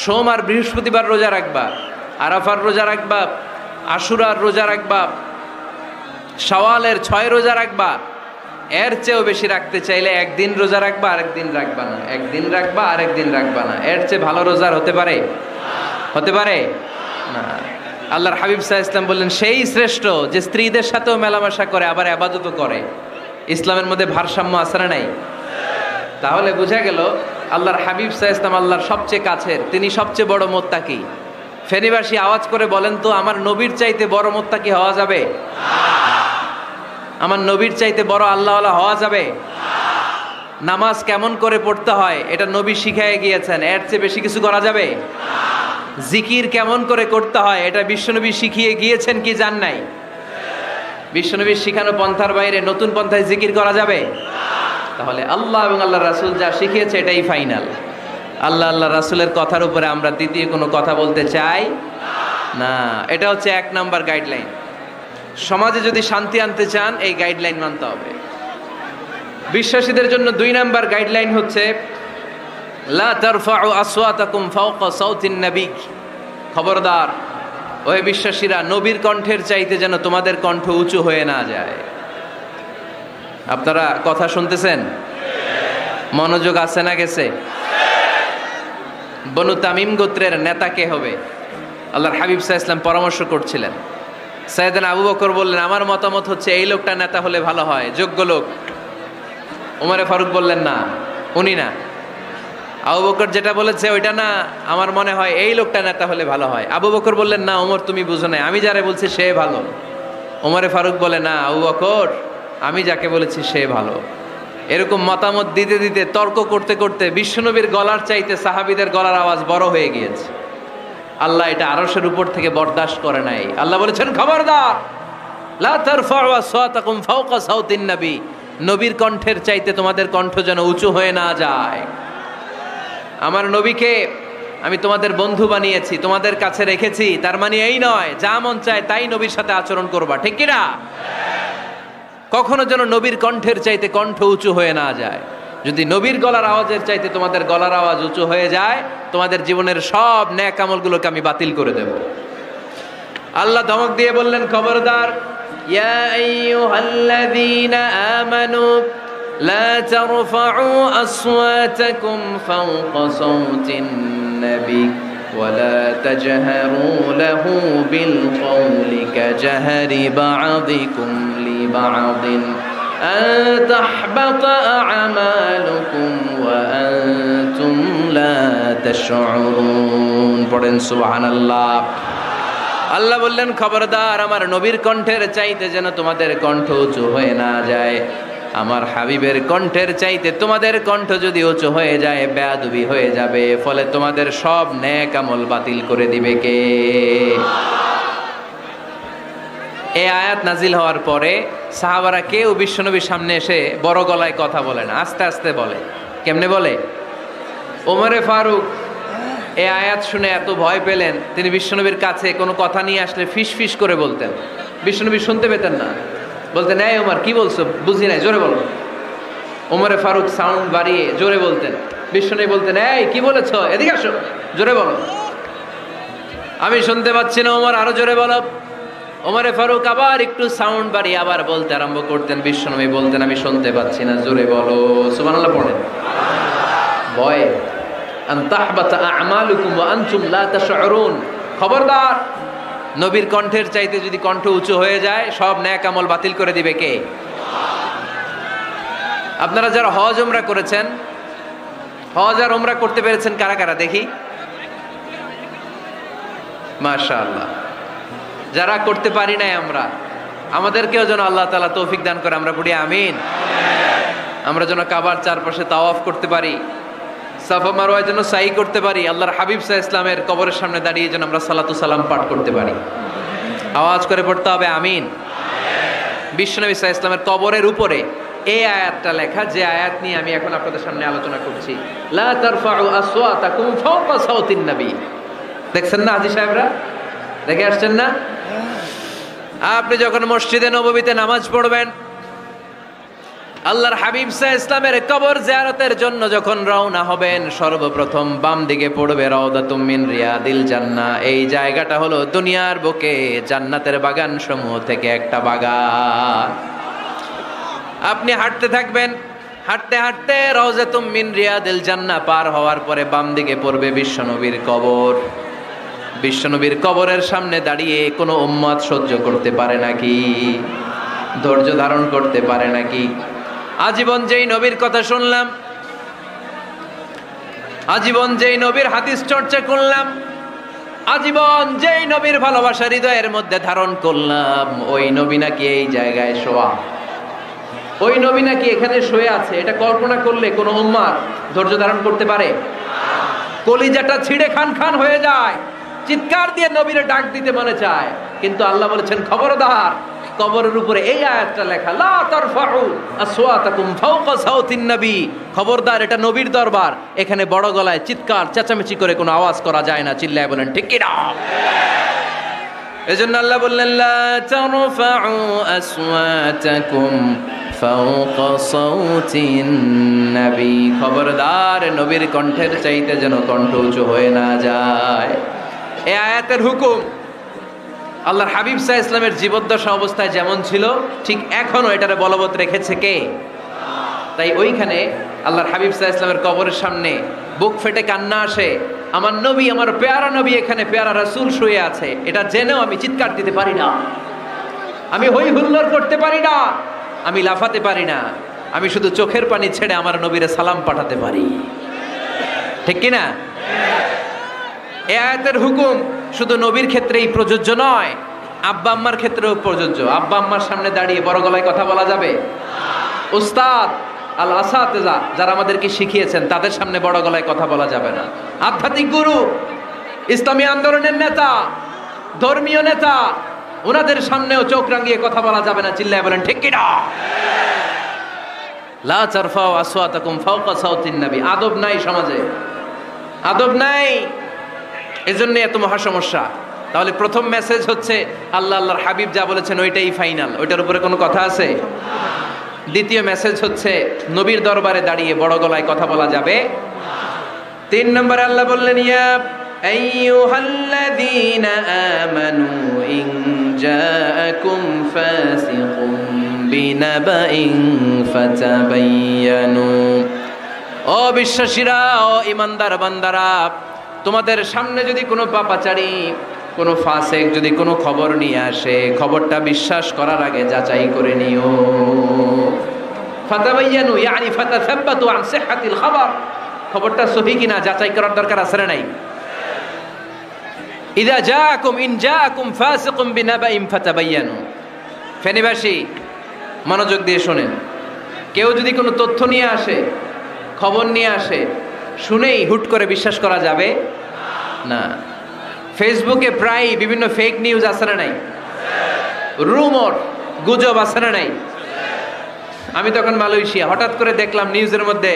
সোম আর বৃহস্পতিবার রোজা রাখবা, আরাফার রোজা রাখবা, আশুরার রোজা রাখবা, শাওয়ালের 6 রোজা রাখবা। এর চেয়েও বেশি রাখতে চাইলে একদিন রোজা রাখবা, আরেকদিন রাখবা না, একদিন রাখবা আরেকদিন রাখবা না। এর চেয়ে ভালো রোজার হতে পারে? হতে পারে না। আল্লাহর হাবিব সাল্লাল্লাহু আলাইহি ওয়াসাল্লাম বললেন সেই শ্রেষ্ঠ যে স্ত্রীদের সাথেও মেলামেশা করে আবার ইবাদতও করে। ইসলামের মধ্যে ভারসাম্য আছে না নাই? তাহলে বোঝা গেল আল্লাহর হাবিব সাল্লাল্লাহু আলাইহি ওয়াসাল্লাম আল্লাহর সবচেয়ে কাছের, তিনি সবচেয়ে বড় মুত্তাকি। ফেনীবাসী আওয়াজ করে বলেন তো, আমার নবীর চাইতে বড় মুত্তাকি হওয়া যাবে? আমার নবীর চাইতে বড় আল্লাহওয়ালা হওয়া যাবে? নামাজ কেমন করে পড়তে হয় এটা নবী শিখায় গিয়েছেন, এর চেয়ে বেশি কিছু করা যাবে? জিকির কেমন করে করতে হয় এটা বিশ্বনবী শিখিয়ে গিয়েছেন কি জান নাই? বিশ্বনবীর শিখানো পন্থার বাইরে নতুন পন্থায় জিকির করা যাবে? তাহলে আল্লাহ এবং আল্লাহ রাসূল যা শিখিয়েছে এটাই ফাইনাল। আল্লাহ রাসূলের কথার উপরে আমরা দ্বিতীয় কোনো কথা বলতে চাই না। এটা হচ্ছে 1 নাম্বার গাইডলাইন। সমাজে যদি শান্তি আনতে চান এই গাইডলাইন মানতে হবে। বিশ্বাসীদের জন্য 2 নাম্বার গাইডলাইন হচ্ছে লা তারফাউ আসওয়াতাকুম ফাওকা সাউতিন নবী। খবরদার ওহে বিশ্বাসীরা, নবীর কণ্ঠের চাইতে যেন তোমাদের কণ্ঠ উঁচু হয়ে না যায়। আপনারা কথা শুনতেছেন? মনোযোগ আছে না গেছে? বনু তামিম গোত্রের নেতা কে হবে? আল্লাহর হাবিব সাল্লাল্লাহু আলাইহি ওয়াসাল্লাম পরামর্শ করছিলেন। সাইয়েদনা আবু বকর বললেন আমার মতামত হচ্ছে এই লোকটা নেতা হলে ভালো হয়, যোগ্য লোক। ওমরে ফারুক বললেন না, উনি না। আবু বকর যেটা বলেছে ওইটা না, আমার মনে হয় এই লোকটা নেতা হলে ভালো হয়। আবু বকর বললেন না ওমর তুমি বুঝো না, আমি যারে বলছি সে ভালো। ওমরে ফারুক বলে না আবু বকর, আমি যাকে বলেছি সে ভালো। এরকম মতামত দিতে দিতে, তর্ক করতে করতে বিশ্বনবীর গলার চাইতে সাহাবীদের গলার আওয়াজ বড় হয়ে গিয়েছে। আল্লাহ এটা আরশের উপর থেকে বরদাস্ত করে নাই। আল্লাহ বলেছেন খবরদার, লা তারফাউ আসওয়াতাকুম ফাওকা সাউতিন নবী। নবীর কণ্ঠের চাইতে তোমাদের কণ্ঠ যেন উঁচু হয়ে না যায়। আমার নবীকে আমি তোমাদের বন্ধু বানিয়েছি, তোমাদের কাছে রেখেছি, তার মানে এই নয় যা মন চায় তাই নবীর সাথে আচরণ করবা, ঠিক কি না? কখনো যেন নবীর কণ্ঠের চাইতে কণ্ঠ উঁচু হয়ে না যায়। যদি নবীর গলার আওয়াজের চাইতে তোমাদের গলার আওয়াজ উঁচু হয়ে যায়, তোমাদের জীবনের সব নেক আমলগুলোকে আমি বাতিল করে দেব। আল্লাহ ধমক দিয়ে বললেন খবরদার, ইয়া আইয়ুহাল্লাযীনা আমানু লা তারফাউ আসওয়াতাকুম ফাওকা সাউতিন নবী ওয়ালা তাজহারু লাহু বিল কওলি কাজহারি বা'দিকুম লিবা'দিন আন তাহবাতা আ'মালুকুম ওয়া আনতুম লা তাশউরুন। পড়েন সুবহানাল্লাহ। আল্লাহ বললেন খবরদার, আমার নবীর কণ্ঠের চাইতে যেন তোমাদের কণ্ঠ উঁচু হয়ে না যায়। আমার হাবিবের কণ্ঠের চাইতে তোমাদের কণ্ঠ যদি উঁচু হয়ে যায় বেয়াদবি হয়ে যাবে, ফলে তোমাদের সব নেক আমল বাতিল করে দিবে কে? এই আয়াত নাজিল হওয়ার পরে সাহাবারা কেউ বিশ্বনবীর সামনে এসে বড় গলায় কথা বলে না, আস্তে আস্তে বলে। কেমনে বলে? ওমরে ফারুক এই আয়াত শুনে এত ভয় পেলেন, তিনি বিশ্বনবীর কাছে কোনো কথা নিয়ে আসলে ফিস ফিস করে বলতেন। বিশ্বনবী শুনতে পেতেন না, বলতেন এই ওমর কি বলছো, বুঝি নাই, জোরে বলো। ওমরে ফারুক সাউন্ড বাড়িয়ে জোরে বলতেন। বিশ্বনবী বলতেন এই কি বলেছো, এদিকে আসো, জোরে বলো। আমি শুনতে পাচ্ছি না ওমর, আরো জোরে বলো। ওমরে ফারুক আবার একটু সাউন্ড বাড়িয়ে আবার বলতে আরম্ভ করতেন। বিশ্বনবী বলতেন আমি শুনতে পাচ্ছি না, জোরে বলো। সুবহানাল্লাহ পড়েন। ভয় আন তাহবাতা আ'মালুকুম ওয়া আনতুম লা তাশউরুন। খবরদার, নবীর কণ্ঠের চাইতে যদি কণ্ঠ উঁচু হয়ে যায় সব নেক আমল বাতিল করে দিবে কে? আপনারা যারা হজ উমরা করেছেন, হজ আর উমরা করতে পেরেছেন কারা কারা দেখি? মাশাআল্লাহ। যারা করতে পারি নাই আমরা, আমাদেরকেও যেন আল্লাহ তাআলা তৌফিক দান করে, আমরা পড়ি আমিন। আমরা যেন কাবার চারপাশে তাওয়াফ করতে পারি, সাফা মারওয়ায় যেন সাই করতে পারি, আল্লাহর হাবিব সাল্লাল্লাহু আলাইহি ওয়াসাল্লামের কবরের সামনে দাঁড়িয়ে যেন আমরা সালাতু সালাম পাঠ করতে পারি। আওয়াজ করে পড়তে হবে আমিন। বিশ্বনবী সাল্লাল্লাহু আলাইহি ওয়াসাল্লামের কবরের উপরে এই আয়াতটা লেখা, যে আয়াত নিয়ে আমি এখন আপনাদের সামনে আলোচনা করছি। লা তারফাউ আসওয়াতাকুম ফাওকা সাওতিন নবী। দেখছেন না হাজী সাহেবরা, দেখে আসছেন না? আপনি যখন মসজিদে নববীতে নামাজ পড়বেন, আল্লাহর হাবিব সাল্লাল্লাহু আলাইহি ইসলামের কবর জিয়ারতের জন্য যখন রওনা হবেন, সর্বপ্রথম বাম দিকে পড়বে রাউদাতুম মিন রিয়াদিল জান্নাহ। এই জায়গাটা হলো দুনিয়ার বুকে জান্নাতের বাগান সমূহ থেকে একটা বাগান। আপনি হাঁটতে থাকবেন, হাঁটতে হাঁটতে রাউদাতুম মিন রিয়াদিল জান্নাহ পার হওয়ার পরে বাম দিকে পড়বে বিশ্বনবীর কবর। বিশ্বনবীর কবরের সামনে দাঁড়িয়ে কোনো উম্মত সহ্য করতে পারে নাকি? ধৈর্য ধারণ করতে পারে নাকি? আজীবন যেই নবীর কথা শুনলাম, আজীবন যেই নবীর হাদিস চর্চা করলাম, আজীবন যেই নবীর ভালোবাসা হৃদয়ের মধ্যে ধারণ করলাম, ওই নবী নাকি এই জায়গায় শোয়া, ওই নবী নাকি এখানে শুয়ে আছে, এটা কল্পনা করলে কোনো উম্মার ধৈর্য ধারণ করতে পারে? কলিজাটা ছিঁড়ে খান খান হয়ে যায়, চিৎকার দিয়ে নবীরে ডাক দিতে মনে চায়। কিন্তু আল্লাহ বলেছেন খবরদার, কবরের উপরে এই আয়াতটা লেখা, লা তারফাউ আসওয়াতাকুম ফাওকা সাওতিন নবী। খবরদার, এটা নবীর দরবার, এখানে বড় গলায় চিৎকার চেঁচামেচি করে কোনো আওয়াজ করা যায় না। চিল্লায় বলেন ঠিক কি না? এজন্য আল্লাহ বললেন লা তারফাউ আসওয়াতাকুম ফাওকা সাওতিন নবী। খবরদার, নবীর কণ্ঠের চাইতে যেন কণ্ঠ উঁচু হয়ে না যায়। এই আয়াতের হুকুম আল্লাহর হাবিব সাল্লাল্লাহু আলাইহি ইসলামের জীবদ্দশা অবস্থায় যেমন ছিল, ঠিক এখনো এটারে বলবৎ রেখেছে কে? তাই ওইখানে আল্লাহর হাবিব সাল্লাল্লাহু আলাইহি ইসলামের কবরের সামনে বুক ফেটে কান্না আসে, আমার নবী, আমার পেয়ারা নবী এখানে, পেয়ারা রাসূল শুয়ে আছে, এটা জেনেও আমি চিৎকার দিতে পারি না, আমি হই হুল্লোড় করতে পারি না, আমি লাফাতে পারি না, আমি শুধু চোখের পানি ছেড়ে আমার নবীরে সালাম পাঠাতে পারি। ঠিক কি না? এই আয়াতের হুকুম শুধু নবীর ক্ষেত্রেই প্রযোজ্য নয়, আব্বা আম্মার ক্ষেত্রেও প্রযোজ্য। আব্বা আম্মার সামনে দাঁড়িয়ে বড় গলায় কথা বলা যাবে? উস্তাদ আল আসাতিজা যারা আমাদেরকে শিখিয়েছেন, তাদের সামনে বড় গলায় কথা বলা যাবে না। আধ্যাত্মিক গুরু, ইসলামী আন্দোলনের নেতা, ধর্মীয় নেতা, ওনাদের সামনেও চোখ রাঙিয়ে কথা বলা যাবে না। চিল্লায় বলেন ঠিক কি না? লা তারফাউ আসওয়াতাকুম ফাওকা সাওতিন নবী। আদব নাই সমাজে, আদব নাই, এজন্য এত মহা সমস্যা। তাহলে প্রথম মেসেজ হচ্ছে আল্লাহ আল্লাহর হাবিব যা বলেছেন ওইটাই ফাইনাল, ওইটার উপরে কোনো কথা আছে? দ্বিতীয় মেসেজ হচ্ছে নবীর দরবারে দাঁড়িয়ে বড় গলায় কথা বলা যাবে। 3 নম্বরে আল্লাহ বললেন, ইয়া আইয়ুহাল্লাযীনা আমানু ইন জাআকুম ফাসিকুম বিনাবাইন ফাতাবায়ানু। ও বিশ্বাসীরা, ও ঈমানদার বান্দারা, তোমাদের সামনে যদি কোনো পাপাচারী, কোনো ফাসেক যদি কোনো খবর নিয়ে আসে, খবরটা বিশ্বাস করার আগে যাচাই করে নিও। ফাতাবায়ানু ইয়ানি ফাতাসাব্বাতু আন সিহহাতিল খবর। খবরটা সহি কিনা যাচাই করার দরকার আছে না নাই? ইন জাআকুম ফাসিকুম বিনাবাইন ফাতাবায়ানু। ফেনীবাসী মনোযোগ দিয়ে শোনেন, কেউ যদি কোনো তথ্য নিয়ে আসে, খবর নিয়ে আসে, শুনেই হুট করে বিশ্বাস করা যাবে না। ফেসবুকে প্রায় বিভিন্ন ফেক নিউজ আছে না নাই? রুমর, গুজব আছে না নাই? আমি তখন মালয়েশিয়া, হঠাৎ করে দেখলাম নিউজের মধ্যে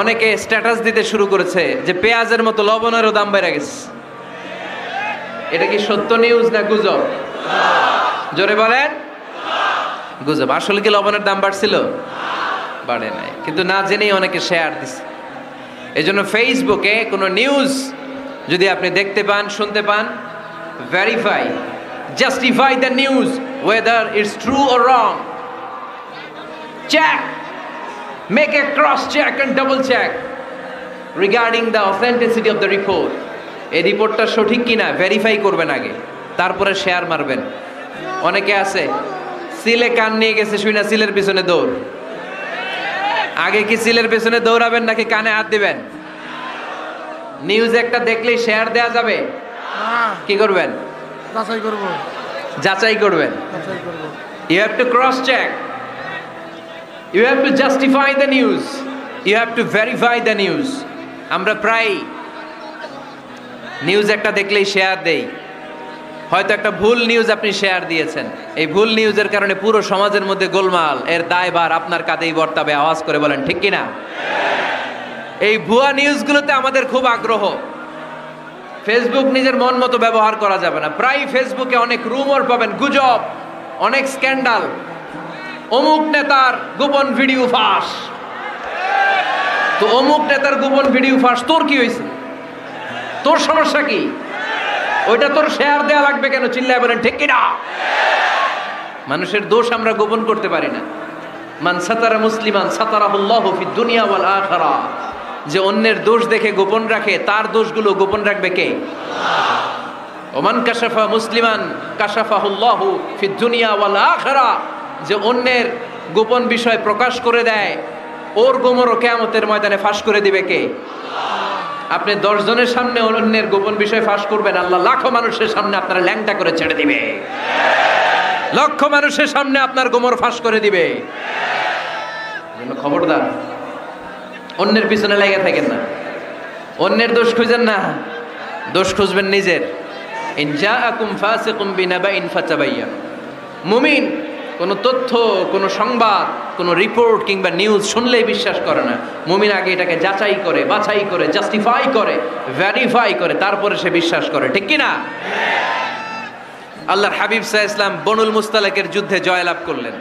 অনেকে স্ট্যাটাস দিতে শুরু করেছে যে পেঁয়াজের মতো লবণেরও দাম বেড়ে গেছে। এটা কি সত্য নিউজ না গুজব? জোরে বলেন। গুজব। আসলে কি লবণের দাম বাড়ছিল? বাড়ে নাই, কিন্তু না জেনেই অনেকে শেয়ার দিছে। এই জন্য ফেসবুকে কোনো নিউজ যদি আপনি দেখতে পান, শুনতে পান, verify, justify the news whether it's true or wrong. Check, make a cross check and double check regarding the authenticity of the report. এই রিপোর্টটা সঠিক কিনা ভেরিফাই করবেন আগে, তারপরে শেয়ার মারবেন। অনেকে আছে সিলে কান নিয়ে গেছে, শুই না সিলের পিছনে দৌড়। আগে কি সিলের পেছনে দৌড়াবেন নাকি কানে হাত দিবেন? নিউজ একটা দেখলেই শেয়ার দেয়া যাবে? কি করবেন? যাচাই করবেন। You have to cross check, you have to justify the news, you have to verify the news. আমরা প্রায় নিউজ একটা দেখলেই শেয়ার দেই, হয়তো একটা ভুল নিউজ আপনি শেয়ার দিয়েছেন, এই ভুল নিউজের কারণে পুরো সমাজের মধ্যে গোলমাল, এর দায়ভার আপনার কাঁধেই বর্তাবে। আওয়াজ করে বলেন ঠিক কিনা? এই ভুয়া নিউজগুলোতে আমাদের খুব আগ্রহ। ফেসবুক নিজের মন মতো ব্যবহার করা যাবে না। প্রায় ফেসবুকে অনেক রুমর পাবেন, গুজব, অনেক স্ক্যান্ডাল। অমুক নেতার গোপন ভিডিও ফাঁস, তো অমুক নেতার গোপন ভিডিও ফাঁস, তোর কি হয়েছে? তোর সমস্যা কি? ওইটা তোর শেয়ার দেয়া লাগবে কেন? চিল্লায় বলেন ঠিক কিনা? মানুষের দোষ আমরা গোপন করতে পারি না। মান সাতারা মুসলিমান সাতারাহুল্লাহু ফিদ দুনিয়া ওয়াল আখিরা। যে অন্যের দোষ দেখে গোপন রাখে, তার দোষগুলো গোপন রাখবে কে? ওমান কাশাফা মুসলিমান কাশাফাহুল্লাহু ফিদ দুনিয়া ওয়াল আখিরা। যে অন্যের গোপন বিষয় প্রকাশ করে দেয়, ওর গোমরও কিয়ামতের ময়দানে ফাঁস করে দিবে কে? আপনি 10 জনের সামনে অন্যের গোপন বিষয় ফাঁস করবেন, আল্লাহ লাখো মানুষের সামনে আপনার ল্যাংটা করে ছেড়ে দিবে। লক্ষ মানুষের সামনে আপনার গোমর ফাঁস করে দিবে। খবরদার, অন্যের পিছনে লেগে থাকেন না, অন্যের দোষ খুঁজেন না, দোষ খুঁজবেন নিজের। ইন জাআকুম ফাসিকুম বিনাবাইন ফাতাবায়্যান। মুমিন কোনো তথ্য, কোনো সংবাদ, কোনো রিপোর্ট কিংবা নিউজ শুনলেই বিশ্বাস করে না। মুমিন আগে এটাকে যাচাই করে, বাছাই করে, জাস্টিফাই করে, ভেরিফাই করে, তারপরে সে বিশ্বাস করে। ঠিক কি না? আল্লাহর হাবিব সাল্লাল্লাহু আলাইহি ওয়াসাল্লাম বনুল মুস্তালাকের যুদ্ধে জয়লাভ করলেন।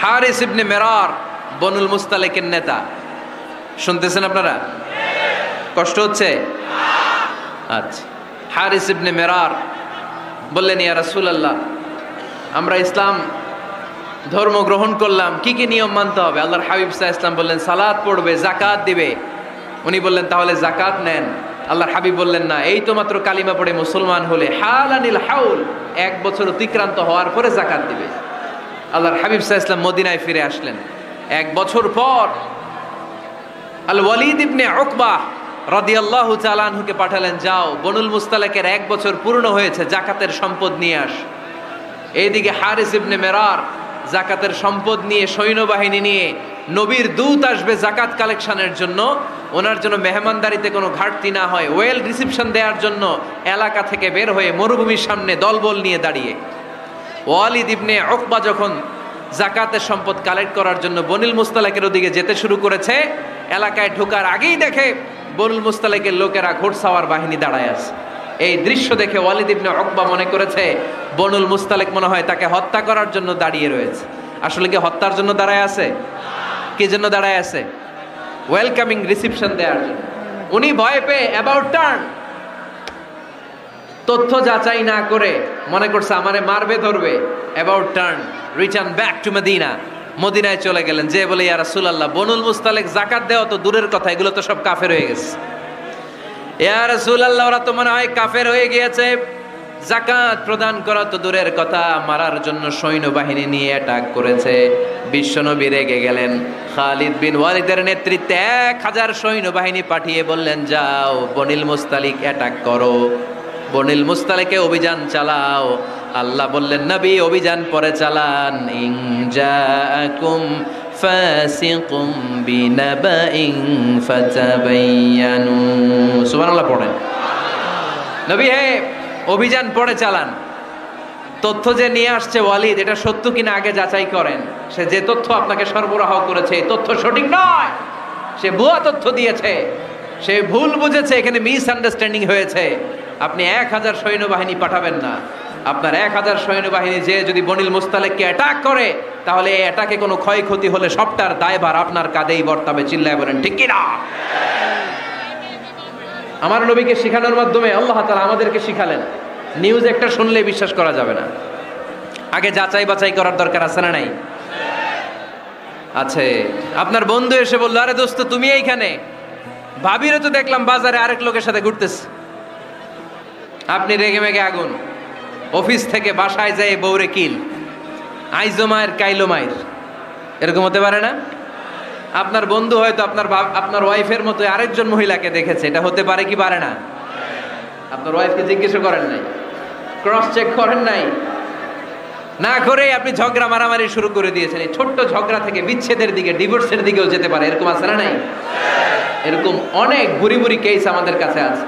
হারিস ইবনে মিরার বনুল মুস্তালাকের নেতা। শুনতেছেন আপনারা? কষ্ট হচ্ছে? আচ্ছা। হারিস ইবনে মিরার বললেন, ইয়া রাসূলুল্লাহ, আমরা ইসলাম ধর্ম গ্রহণ করলাম, কি কি নিয়ম মানতে হবে? আল্লাহর হাবিব সাল্লাল্লাহু আলাইহি ওয়াসাল্লাম বললেন, সালাত পড়বে, যাকাত দিবে। উনি বললেন, তাহলে যাকাত নেন। আল্লাহর হাবিব বললেন, না, এই তো মাত্র কালিমা পড়ে মুসলমান হলে, হালানিল হাউল, 1 বছর অতিক্রান্ত হওয়ার পরে যাকাত দিবে। আল্লাহর হাবিব সাল্লাল্লাহু আলাইহি ওয়াসাল্লাম মদিনায় ফিরে আসলেন। 1 বছর পর আল ওয়ালিদ ইবনে উকবা রাদিয়াল্লাহু তাআলা আনহুকে পাঠালেন, যাও বনুল মুস্তালাকের 1 বছর পূর্ণ হয়েছে, যাকাতের সম্পদ নিয়ে আস। এইদিকে হারিস ইবনে মিরার যাকাতের সম্পদ নিয়ে, সৈন্যবাহিনী নিয়ে, নবীর দূত আসবে যাকাত কালেকশনের জন্য, ওনার জন্য মেহমানদারিতে কোনো ঘাটতি না হয়, ওয়েল রিসিপশন দেওয়ার জন্য এলাকা থেকে বের হয়ে মরুভূমির সামনে দলবল নিয়ে দাঁড়িয়ে। ওয়ালিদ ইবনে উকবা যখন যাকাতের সম্পদ কালেক্ট করার জন্য বনুল মুস্তালাকের ওদিকে যেতে শুরু করেছে, এলাকায় ঢোকার আগেই দেখে বনুল মুস্তালাকের লোকেরা ঘোড়সাওয়ার বাহিনী দাঁড়ায় আছে। এই দৃশ্য দেখে ওয়ালিদ ইবনে উকবা মনে করেছে বনুল মুস্তালিক মনে হয় তাকে হত্যা করার জন্য দাঁড়িয়ে রয়েছে। আসলে কি হত্যার জন্য দাঁড়ায় আছে? কি জন্য দাঁড়ায় আছে? ওয়েলকামিং রিসিপশন দেওয়ার জন্য। উনি ভয় পেয়ে অ্যাবাউট টার্ন, তথ্য যাচাই না করে মনে করছে আমারে মারবে, ধরবে, about turn, return back to Medina. মদিনায় চলে গেলেন, যে বলে, ইয়া রাসূলুল্লাহ, বনুল মুস্তালিক যাকাত দেওয়া তো দূরের কথা, এগুলো তো সব কাফের হয়ে গেছে। ইয়া রাসূলুল্লাহ, ওরা তো মনে হয় কাফের হয়ে গিয়েছে, যাকাত প্রদান করা তো দূরের কথা, মারার জন্য সৈন্যবাহিনী নিয়ে অ্যাটাক করেছে। বিশ্বনবী রেগে গেলেন। খালিদ বিন ওয়ালিদের নেতৃত্বে 1000 সৈন্যবাহিনী পাঠিয়ে বললেন, যাও বনুল মুস্তালিক অ্যাটাক করো, বনুল মুস্তালিকে অভিযান চালাও। আল্লাহ বললেন, নবী অভিযান পরে চালান। ইন জাআকুম ফাসিকুম বিনাবাইন ফাতাবায়ানু। সুবহানাল্লাহ পড়েন। নবী হে, অভিযান পরে চালান। তথ্য যে নিয়ে আসছে ওয়ালিদ, এটা সত্য কিনা আগে যাচাই করেন। সে যে তথ্য আপনাকে সরবরাহ করেছে, এই তথ্য সঠিক নয়, সে ভুয়া তথ্য দিয়েছে, সে ভুল বুঝেছে, এখানে মিস আন্ডারস্ট্যান্ডিং হয়েছে। আপনি 1000 সৈন্যবাহিনী পাঠাবেন না। আপনার 1000 সৈন্যবাহিনী যে যদি বনুল মুস্তালিককে অ্যাটাক করে, তাহলে এই অ্যাটাকে কোনো ক্ষয়ক্ষতি হলে সবটার দায়ভার আপনার কাঁধেই বর্তাবে। চিল্লায় বলেন ঠিক কিনা? আমার নবীকে শিখানোর মাধ্যমে আল্লাহ তাআলা আমাদেরকে শিখালেন, নিউজ একটা শুনলে বিশ্বাস করা যাবে না, আগে যাচাই বাছাই করার দরকার আছে না নাই? আছে। আপনার বন্ধু এসে বলল, আরে দোস্ত তুমি এইখানে, ভাবিরে তো দেখলাম বাজারে আরেক লোকের সাথে ঘুরতেছে। আপনি রেগে মেগে আগুন, অফিস থেকে বাসায় যায় বউরে কিল, আইজো মায়ের কাইলো মায়ের, এরকম হতে পারে না? আপনার বন্ধু হয়তো আপনার ওয়াইফের মতো আরেকজন মহিলাকে দেখেছে, এটা হতে পারে কি পারে না? আপনার ওয়াইফকে জিজ্ঞেস করেন নাই, ক্রস চেক করেন নাই, না করে আপনি ঝগড়া মারামারি শুরু করে দিয়েছেন। এই ছোট্ট ঝগড়া থেকে বিচ্ছেদের দিকে, ডিভোর্সের দিকেও যেতে পারে, এরকম আছে না নাই? এরকম অনেক বুড়ি বুড়ি কেস আমাদের কাছে আছে।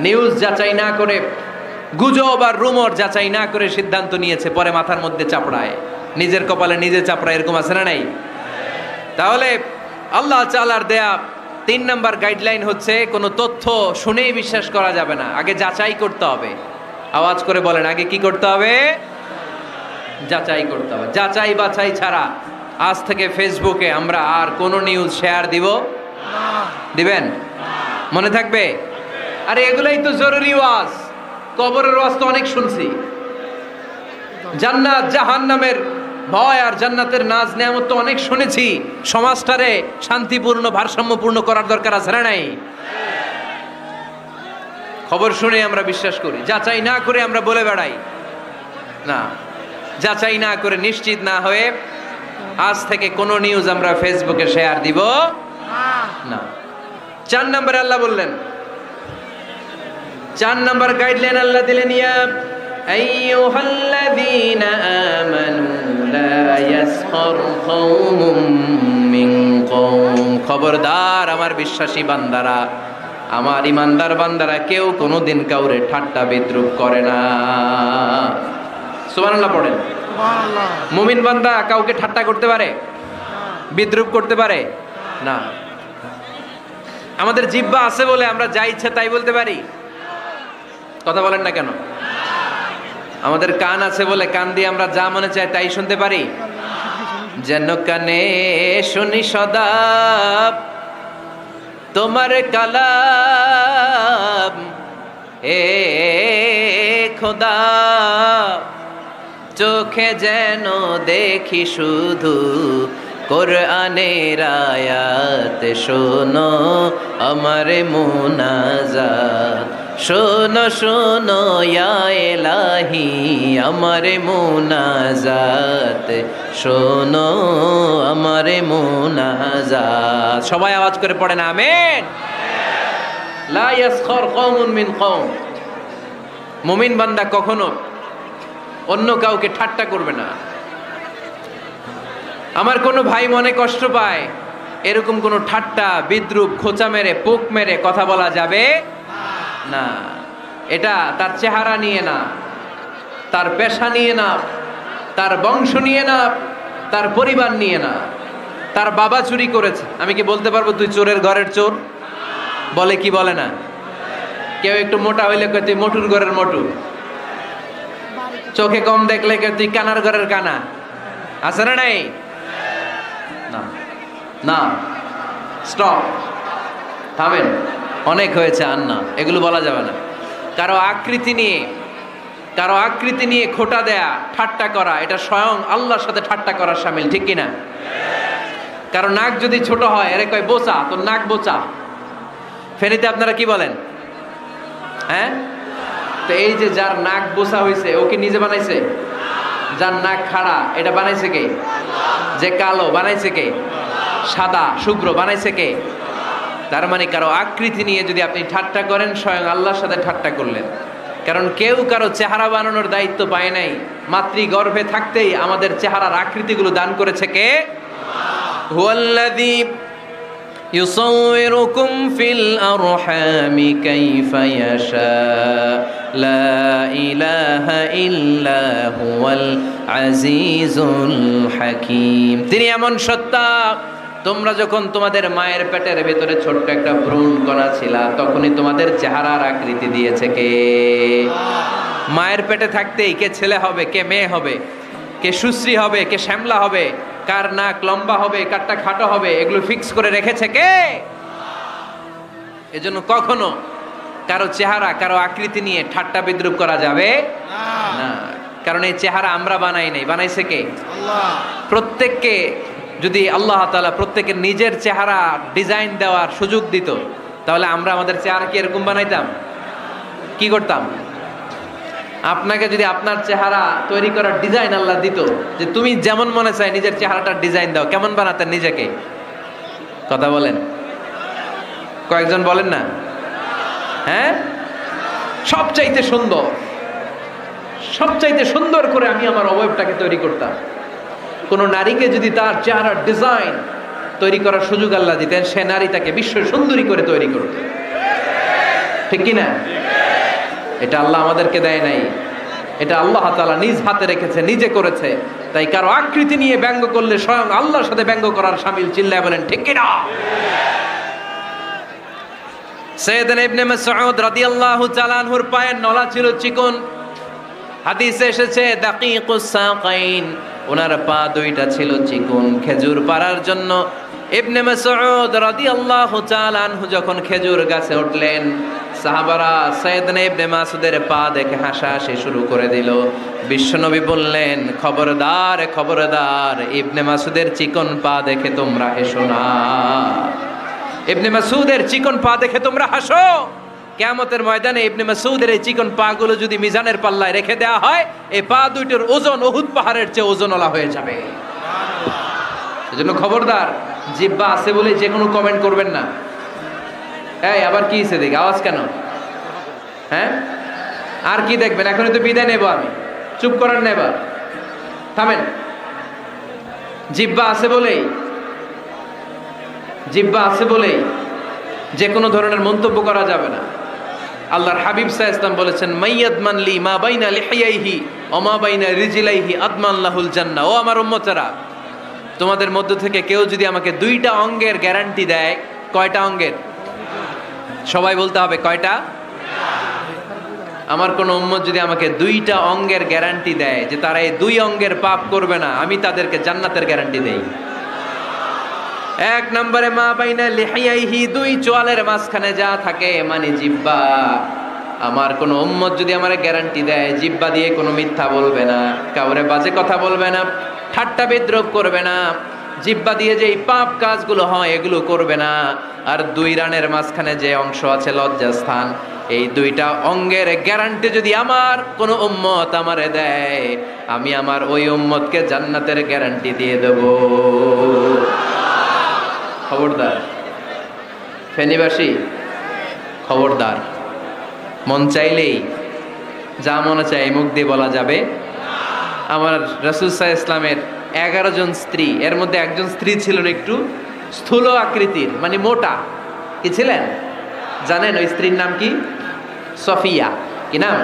নিউজ যাচাই না করে গুজব আর রুমর যাচাই না করে সিদ্ধান্ত নিয়েছে, পরে মাথার মধ্যে চাপড়ায়, নিজের কপালে নিজে চাপড়ায়, এরকম আছে না নাই? তাহলে আল্লাহ তাআলার দেয়া 3 নাম্বার গাইডলাইন হচ্ছে কোনো তথ্য শুনেই বিশ্বাস করা যাবে না, আগে যাচাই করতে হবে। আওয়াজ করে বলেন, আগে কি করতে হবে? যাচাই করতে হবে। যাচাই বাছাই ছাড়া আজ থেকে ফেসবুকে আমরা আর কোনো নিউজ শেয়ার দিবেন? মনে থাকবে? আরে এগুলাই তো জরুরি ওয়াজ। কবরের ওয়াজ তো অনেক শুনছি, জান্নাত জাহান্নামের ভয় আর জান্নাতের নাজ নেয়ামত তো অনেক শুনেছি। সমাজটারে শান্তিপূর্ণ ভারসাম্যপূর্ণ করার দরকার আছে না নাই? খবর শুনে আমরা বিশ্বাস করি, যাচাই না করে আমরা বলে বেড়াই না। যাচাই না করে নিশ্চিত না হয়ে আজ থেকে কোনো নিউজ আমরা ফেসবুকে শেয়ার দিব না। 4 নম্বরে আল্লাহ বললেন, 4 নম্বর গাইডলাইন আল্লাহ দিলেন, ইয়া আইয়ুহাল্লাযীনা আমানু লা ইয়াসখার কওমুম মিন কওম। খবরদার আমার বিশ্বাসী বান্দারা, আমার ইমানদার বান্দারা, কেউ কোনোদিন কাউরে ঠাট্টা বিদ্রূপ করে না। সুবহানাল্লাহ পড়েন। সুবহানাল্লাহ। মুমিন বান্দা কাউকে ঠাট্টা করতে পারে? বিদ্রূপ করতে পারে না। আমাদের জিহ্বা আছে বলে আমরা যা ইচ্ছা তাই বলতে পারি? কথা বলেন না কেন? আমাদের কান আছে বলে কান দিয়ে আমরা যা মনে চাই তাই শুনতে পারি? যেন কানে শুনি সদা তোমার কালাম, এ খোদা চোখে যেন দেখি শুধু কোরআনের আয়াত। শোনো আমার মুনাজাত, শোনো শোনো ইয়া ইলাহি আমার মুনাজাত, শোনো আমার মুনাজাত। সবাই আওয়াজ করে পড়েন আমিন। লা ইয়াসখার কওমুন মিন কওম। মুমিন বান্দা কখনো অন্য কাউকে ঠাট্টা করবে না। আমার কোনো ভাই মনে কষ্ট পায়, এরকম কোনো ঠাট্টা বিদ্রূপ খোঁচা মেরে পোক মেরে কথা বলা যাবে না। এটা তার চেহারা নিয়ে না, তার পেশা নিয়ে না, তার বংশ নিয়ে না, তার পরিবার নিয়ে না। তার বাবা চুরি করেছে, আমি কি বলতে পারবো তুই চোরের ঘরের চোর? বলে কি বলে না? কেউ একটু মোটা হইলে কয় তুই মোটুর ঘরের মোটু, চোখে কম দেখলে কয় তুই কানার ঘরের কানা। আছে না নাই? না না, স্টপ, থামেন, অনেক হয়েছে, আর না, এগুলো বলা যাবে না। কারো আকৃতি নিয়ে খোটা দেয়া, ঠাট্টা করা, এটা স্বয়ং আল্লাহর সাথে ঠাট্টা করার শামিল, ঠিক কিনা? কারো নাক যদি ছোট হয়, এরে কয় বোচা, তোর নাক বোচা। ফেনীতে আপনারা কি বলেন? হ্যাঁ, তো এই যে যার নাক বোচা হয়েছে, ও কি নিজে বানাইছে? যার নাক খাড়া, এটা বানাইছে কে? যে কালো, বানাইছে কে? সাদা শুভ্র, বানাইছে কে? তার মানে কারো আকৃতি নিয়ে যদি আপনি ঠাট্টা করেন, স্বয়ং আল্লাহর সাথে ঠাট্টা করলেন। কারণ কেউ কারো চেহারা বানানোর দায়িত্ব পায় নাই। মাতৃগর্ভে থাকতেই আমাদের চেহারার আকৃতিগুলো দান করেছে কে? হুয়াল্লাযী ইউসাউইরুকুম ফিল আরহামি কাইফা ইয়াশা লা ইলাহা ইল্লা হুয়াল আজিজুল হাকীম। তিনি এমন সত্তা, তোমরা যখন তোমাদের মায়ের পেটের ভেতরে ছোট্ট একটা ভ্রূণ কণা ছিলা, তখনই তোমাদের চেহারার আকৃতি দিয়েছে কে? মায়ের পেটে থাকতেই কে ছেলে হবে, কে মেয়ে হবে, কে সুশ্রী হবে, কে শ্যামলা হবে, কার নাক লম্বা হবে, কারটা খাটো হবে, এগুলো ফিক্স করে রেখেছে কে? এজন্য কখনো কারো চেহারা, কারো আকৃতি নিয়ে ঠাট্টা বিদ্রূপ করা যাবে না। কারণ এই চেহারা আমরা বানাই নাই, বানাইছে কে? আল্লাহ। প্রত্যেককে যদি আল্লাহ তাআলা প্রত্যেকের নিজের চেহারা ডিজাইন দেওয়ার সুযোগ দিত, তাহলে আমরা আমাদের চেহারা কি এরকম বানাইতাম? কি করতাম? আপনাকে যদি আপনার চেহারা তৈরি করার ডিজাইন আল্লাহ দিত, যে তুমি যেমন মনে চাই নিজের চেহারাটার ডিজাইন দাও, কেমন বানাতেন নিজেকে? কথা বলেন, কয়েকজন বলেন না? হ্যাঁ, সবচাইতে সুন্দর, সবচাইতে সুন্দর করে আমি আমার অবয়বটাকে তৈরি করতাম। কোন নারীকে যদি তার চেহারার ডিজাইন তৈরি করার সুযোগ আল্লাহ দিতেন, সে নারী তাকে বিশ্ব সুন্দরী করে তৈরি করত, ঠিক কিনা? এটা আল্লাহ আমাদেরকে দেয় নাই, এটা আল্লাহ তাআলা নিজ হাতে রেখেছে, নিজে করেছে। তাই কারো আকৃতি নিয়ে ব্যঙ্গ করলে স্বয়ং আল্লাহর সাথে ব্যঙ্গ করার শামিল। চিল্লায় বলেন ঠিক কিনা? সাইয়েদনা ইবনে মাসউদ রাদিয়াল্লাহু তাআলা আনহুর পায়ের নলা ছিল চিকন। হাদিসে এসেছে দাকিকুস সাকাইন, ওনার পা দুইটা ছিল চিকন। খেজুর পাড়ার জন্য ইবনে মাসউদ রাদিয়াল্লাহু তাআলা আনহু যখন খেজুর গাছে উঠলেন, সাহাবারা সাইয়েদনা ইবনে মাসউদের পা দেখে হাসাহাসি শুরু করে দিল। বিশ্বনবী বললেন, খবরদার খবরদার, ইবনে মাসউদের চিকন পা দেখে তোমরা হেসো না। ইবনে মাসউদের চিকন পা দেখে তোমরা হাসো। কিয়ামতের ময়দানে ইবনে মাসউদের এই চিকন পা গুলো যদি মিজানের পাল্লায় রেখে দেওয়া হয়, এই পা দুইটার ওজন উহুদ পাহাড়ের চেয়ে ওজনওয়ালা হয়ে যাবে। এজন্য খবরদার, জিহ্বা আছে বলে যে কোনো কমেন্ট করবেন না। এই আবার কি হইছে দেখি, আওয়াজ কেন? হ্যাঁ, আর কি দেখবেন? এখনই তো বিদায় নেব আমি, চুপ করেন না, এবার থামেন। জিহ্বা আছে বলেই যে কোনো ধরনের মন্তব্য করা যাবে না। আল্লাহর হাবিব সাল্লাল্লাহু আলাইহি ওয়াসাল্লাম বলেছেন, মাইয়াদমান লি মা বাইনা লিহিয়াইহি ওয়া মা বাইনা রিজলাইহি আদমান লাহুল জান্নাহ। ও আমার উম্মতেরা, তোমাদের মধ্য থেকে কেউ যদি আমাকে দুইটা অঙ্গের গ্যারান্টি দেয়, কয়টা অঙ্গের? সবাই বলতে হবে কয়টা? আমার কোন উম্মত যদি আমাকে দুইটা অঙ্গের গ্যারান্টি দেয় যে তারা এই দুই অঙ্গের পাপ করবে না, আমি তাদেরকে জান্নাতের গ্যারান্টি দেই। এক নম্বরে মা বাইনা লিহিয়াইহি, দুই চোয়ালের মাঝখানে যা থাকে মানে জিহ্বা। আমার কোন উম্মত যদি আমার গ্যারান্টি দেয় জিহ্বা দিয়ে কোনো মিথ্যা বলবে না, কাউরে বাজে কথা বলবে না, ঠাট্টা বিদ্রূপ করবে না, জিহ্বা দিয়ে যে পাপ কাজগুলো হয় এগুলো করবে না। আর দুই রানের মাঝখানে যে অংশ আছে লজ্জাস্থান, এই দুইটা অঙ্গের গ্যারান্টি যদি আমার কোন উম্মত আমারে দেয়, আমি আমার ওই উম্মতকে জান্নাতের গ্যারান্টি দিয়ে দেব। খবরদার ফেনীবাসী, খবরদার। মন চাইলেই যা মনে চাই মুখ দিয়ে বলা যাবে। আমার রাসূল সাল্লাল্লাহু আলাইহি ওয়াসাল্লামের 11 জন স্ত্রী, এর মধ্যে একজন স্ত্রী ছিলেন একটু স্থূল আকৃতির, মানে মোটা। কি ছিলেন জানেন? ওই স্ত্রীর নাম কি? সফিয়া। কি নাম?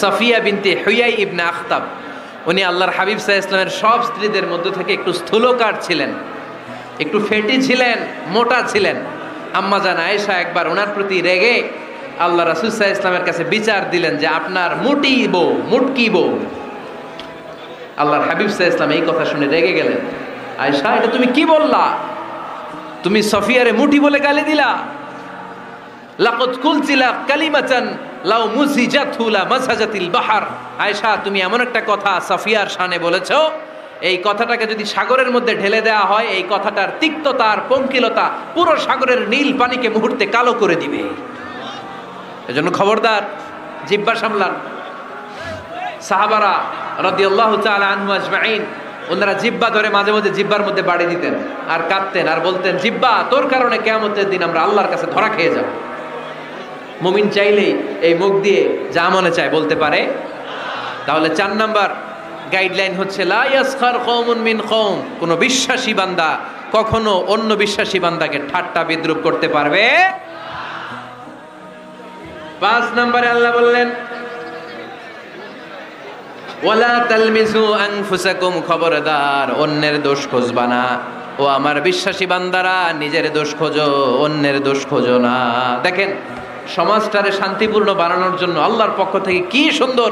সফিয়া বিনতে হুয়াই ইবনে আখতাব। উনি আল্লাহর হাবিব সাল্লাল্লাহু আলাইহি ওয়াসাল্লামের সব স্ত্রীদের মধ্যে থেকে একটু স্থূলকার ছিলেন, একটু ফেটি ছিলেন, মোটা ছিলেন। আম্মা জান আয়েশা একবার ওনার প্রতি রেগে আল্লাহ রাসূল সাল্লাল্লাহু আলাইহি ওয়াসাল্লামের কাছে বিচার দিলেন যে আপনার মুটকি বউ। আল্লাহর হাবিব সাল্লাল্লাহু আলাইহি ওয়াসাল্লাম এই কথা শুনে রেগে গেলেন। আয়েশা, এটা তুমি কি বললা? তুমি সফিয়ারে মুটি বলে গালি দিলা। লাকাদ কুলতিলা কালিমাতান লাউ মুজিজাতহু লা মাসাজাতিল বাহর। আয়েশা, তুমি এমন একটা কথা সফিয়ার শানে বলেছো, এই কথাটাকে যদি সাগরের মধ্যে ঢেলে দেওয়া হয়, এই কথাটার তিক্ততা আর পঙ্কিলতা পুরো সাগরের নীল পানিকে মুহূর্তে কালো করে দিবে। এজন্য খবরদার, জিহ্বা সামলান। সাহাবারা রাদিয়াল্লাহু তাআলা আনহু আজমাইন, ওনারা জিহ্বা ধরে মাঝে মাঝে জিহ্বার মধ্যে বাড়ি দিতেন আর কাঁদতেন আর বলতেন, জিহ্বা, তোর কারণে কিয়ামতের দিন আমরা আল্লাহর কাছে ধরা খেয়ে যাব। মুমিন চাইলেই এই মুখ দিয়ে যা মনে চায় বলতে পারে। তাহলে 4 নাম্বার গাইডলাইন হচ্ছে লা ইয়াসখার কওমুন মিন কওম, কোন বিশ্বাসী বান্দা কখনো অন্য বিশ্বাসী বান্দাকে ঠাট্টা বিদ্রূপ করতে পারবে। 5 নম্বরে আল্লাহ বললেন, ওয়ালা তালমিজু আনফুসাকুম, খবরদার অন্যের দোষ খুঁজবা না। ও আমার বিশ্বাসী বান্দারা, নিজের দোষ খোঁজো, অন্যের দোষ খোঁজো না। দেখেন, সমাজটারে শান্তিপূর্ণ বানানোর জন্য আল্লাহর পক্ষ থেকে কি সুন্দর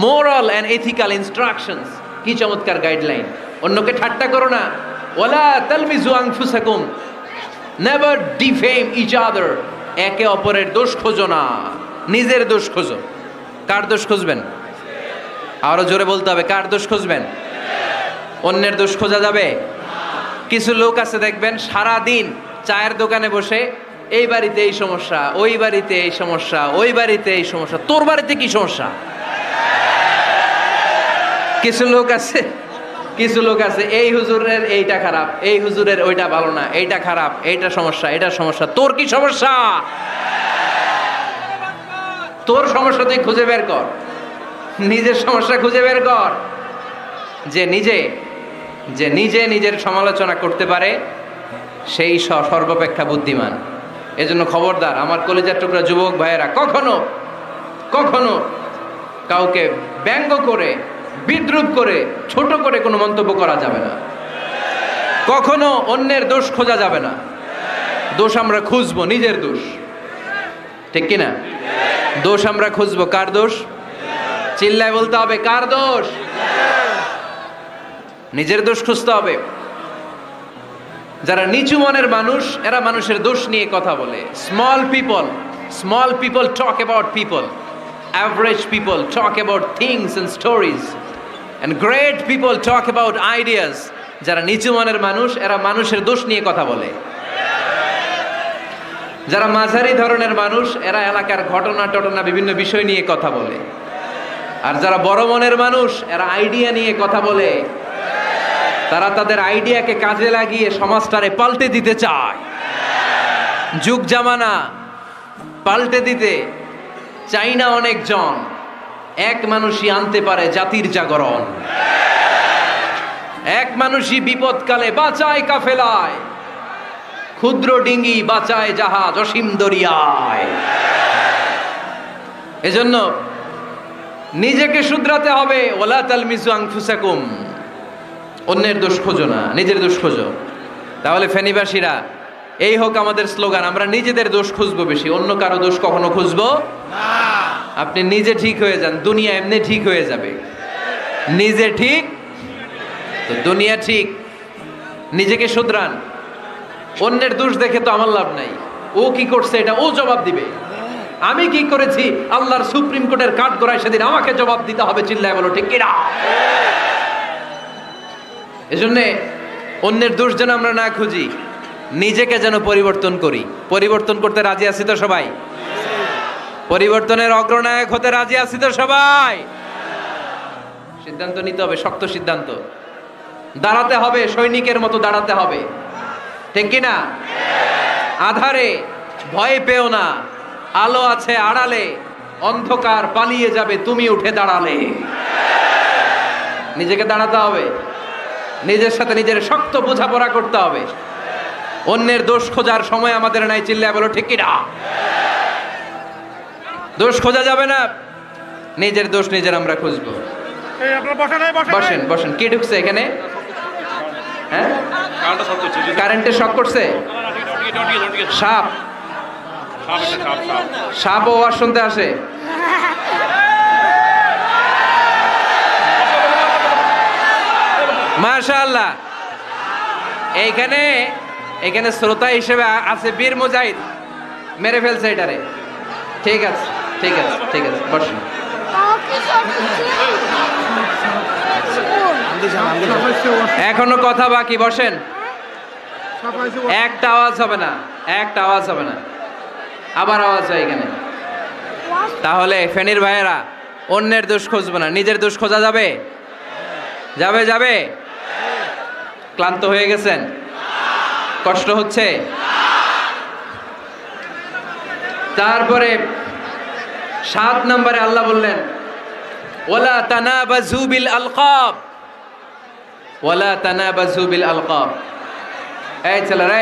মোরাল এন্ড এথিক্যাল ইনস্ট্রাকশনস, কি চমৎকার গাইডলাইন। অন্যকে ঠাট্টা করো না। ওয়ালা তালমিজু আনফুসাকুম, নেভার ডিফেম ইচ আদার, একে অপরের দোষ খোঁজো না, নিজের দোষ খোঁজো। কার দোষ খুঁজবেন? আরো জোরে বলতে হবে, কার দোষ খুঁজবেন? অন্যের দোষ খোঁজা যাবে? কিছু লোক আছে দেখবেন সারা দিন চায়ের দোকানে বসে, এই বাড়িতে এই সমস্যা, ওই বাড়িতে এই সমস্যা, ওই বাড়িতে এই সমস্যা, তোর বাড়িতে কি সমস্যা? কিছু লোক আছে এই হুজুরের এইটা খারাপ, এই হুজুরের ওইটা ভালো না, এইটা খারাপ, এইটা সমস্যা, এটা সমস্যা, তোর কি সমস্যা? তোর সমস্যা তুই খুঁজে বের কর, নিজের সমস্যা খুঁজে বের কর। যে নিজে নিজের সমালোচনা করতে পারে সেই সর্বাপেক্ষা বুদ্ধিমান। এজন্য খবরদার আমার কলিজার টুকরা যুবক ভাইয়েরা, কখনো কখনো কাউকে ব্যঙ্গ করে, বিদ্রূপ করে, ছোট করে কোনো মন্তব্য করা যাবে না। কখনো অন্যের দোষ খোঁজা যাবে না। দোষ আমরা খুঁজবো, নিজের দোষ, ঠিক কিনা? দোষ আমরা খুঁজবো, কার দোষ? চিল্লায় বলতে হবে, কার দোষ? নিজের দোষ খুঁজতে হবে। যারা নিচু মনের মানুষ, এরা মানুষের দোষ নিয়ে কথা বলে। Small people talk about people, average people talk about things and stories, and great people talk about ideas. যারা নিচু মনের মানুষ, এরা মানুষের দোষ নিয়ে কথা বলে। যারা মাঝারি ধরনের মানুষ, এরা এলাকার ঘটনা বিভিন্ন বিষয় নিয়ে কথা বলে। আর যারা বড় মনের মানুষ, এরা আইডিয়া নিয়ে কথা বলে। তারা তাদের আইডিয়াকে কাজে লাগিয়ে সমাজটারে পাল্টে দিতে চায়। যুগ জামানা পাল্টে দিতে চাই না অনেকজন, এক মানুষই আনতে পারে জাতির জাগরণ। এক মানুষই বিপদকালে বাঁচায় কাফেলায়, ক্ষুদ্র ডিঙ্গি বাঁচায় জাহাজ অসীম দরিয়ায়। এজন্য নিজেকে শুধরাতে হবে। ওয়ালা তালমিজু আনফুসাকুম, অন্যের দোষ খোঁজো না, নিজের দোষ খোঁজো। তাহলে ফেনীবাসীরা, এই হোক আমাদের স্লোগান, আমরা নিজেদের দোষ খুঁজবো বেশি, অন্য কারো দোষ কখনো খুঁজবো না। আপনি নিজে ঠিক হয়ে যান, দুনিয়া এমনি ঠিক হয়ে যাবে। নিজে ঠিক তো দুনিয়া ঠিক। নিজেকে শুধরান। অন্যের দোষ দেখে তো আমার লাভ নাই। ও কি করছে এটা ও জবাব দিবে, আমি কি করেছি আল্লাহর সুপ্রিম কোর্টের কাঠগড়ায় সেদিন আমাকে জবাব দিতে হবে। চিল্লায় বলো, ঠিক কিনা? এজন্য অন্যের দোষ যেন আমরা না খুঁজি, নিজেকে যেন পরিবর্তন করি। পরিবর্তন করতে রাজি আছি তো সবাই? পরিবর্তনের অগ্রনায়ক হতে রাজি আছি তো সবাই? সিদ্ধান্ত নিতে হবে, শক্ত সিদ্ধান্ত। দাঁড়াতে হবে, সৈনিকের মতো দাঁড়াতে হবে, ঠিক কিনা? আধারে ভয় পেও না, আলো আছে আড়ালে, অন্ধকার পালিয়ে যাবে তুমি উঠে দাঁড়ালে। নিজেকে দাঁড়াতে হবে, নিজের সাথে নিজের শক্ত বোঝাপড়া করতে হবে। অন্যের দোষ খোঁজার সময় আমাদের নাই। চিল্লায় বলো, ঠিক কিনা? দোষ খোঁজা যাবে না, নিজের দোষ নিজের আমরা খুঁজবো। বসেন বসেন। কি ঢুকছে এখানে? হ্যাঁ, কারেন্টের শক করছে। সাপ, সাপ ও আওয়াজ শুনতে আসে। মাশাআল্লাহ। এইখানে এখানে শ্রোতা হিসেবে আছে বীর মুজাহিদ, মেরে ফেলছে এটারে। ঠিক আছে, ঠিক আছে, ঠিক আছে, বসুন। এখনো কথা বাকি, বসেন। একটা আওয়াজ হবে না, একটা আওয়াজ হবে না। আবার আওয়াজ হয় এখানে। তাহলে ফেনীর ভাইয়েরা, অন্যের দোষ খুঁজবো না, নিজের দোষ খোঁজা যাবে? যাবে যাবে? ক্লান্ত হয়ে গেছেন? কষ্ট হচ্ছে? তারপরে 7 নম্বরে আল্লাহ বললেন, ওয়ালা তানাবাজু বিল আলকাব, ওয়ালা তানাবাজু বিল আলকাব। এই ছেলেরা,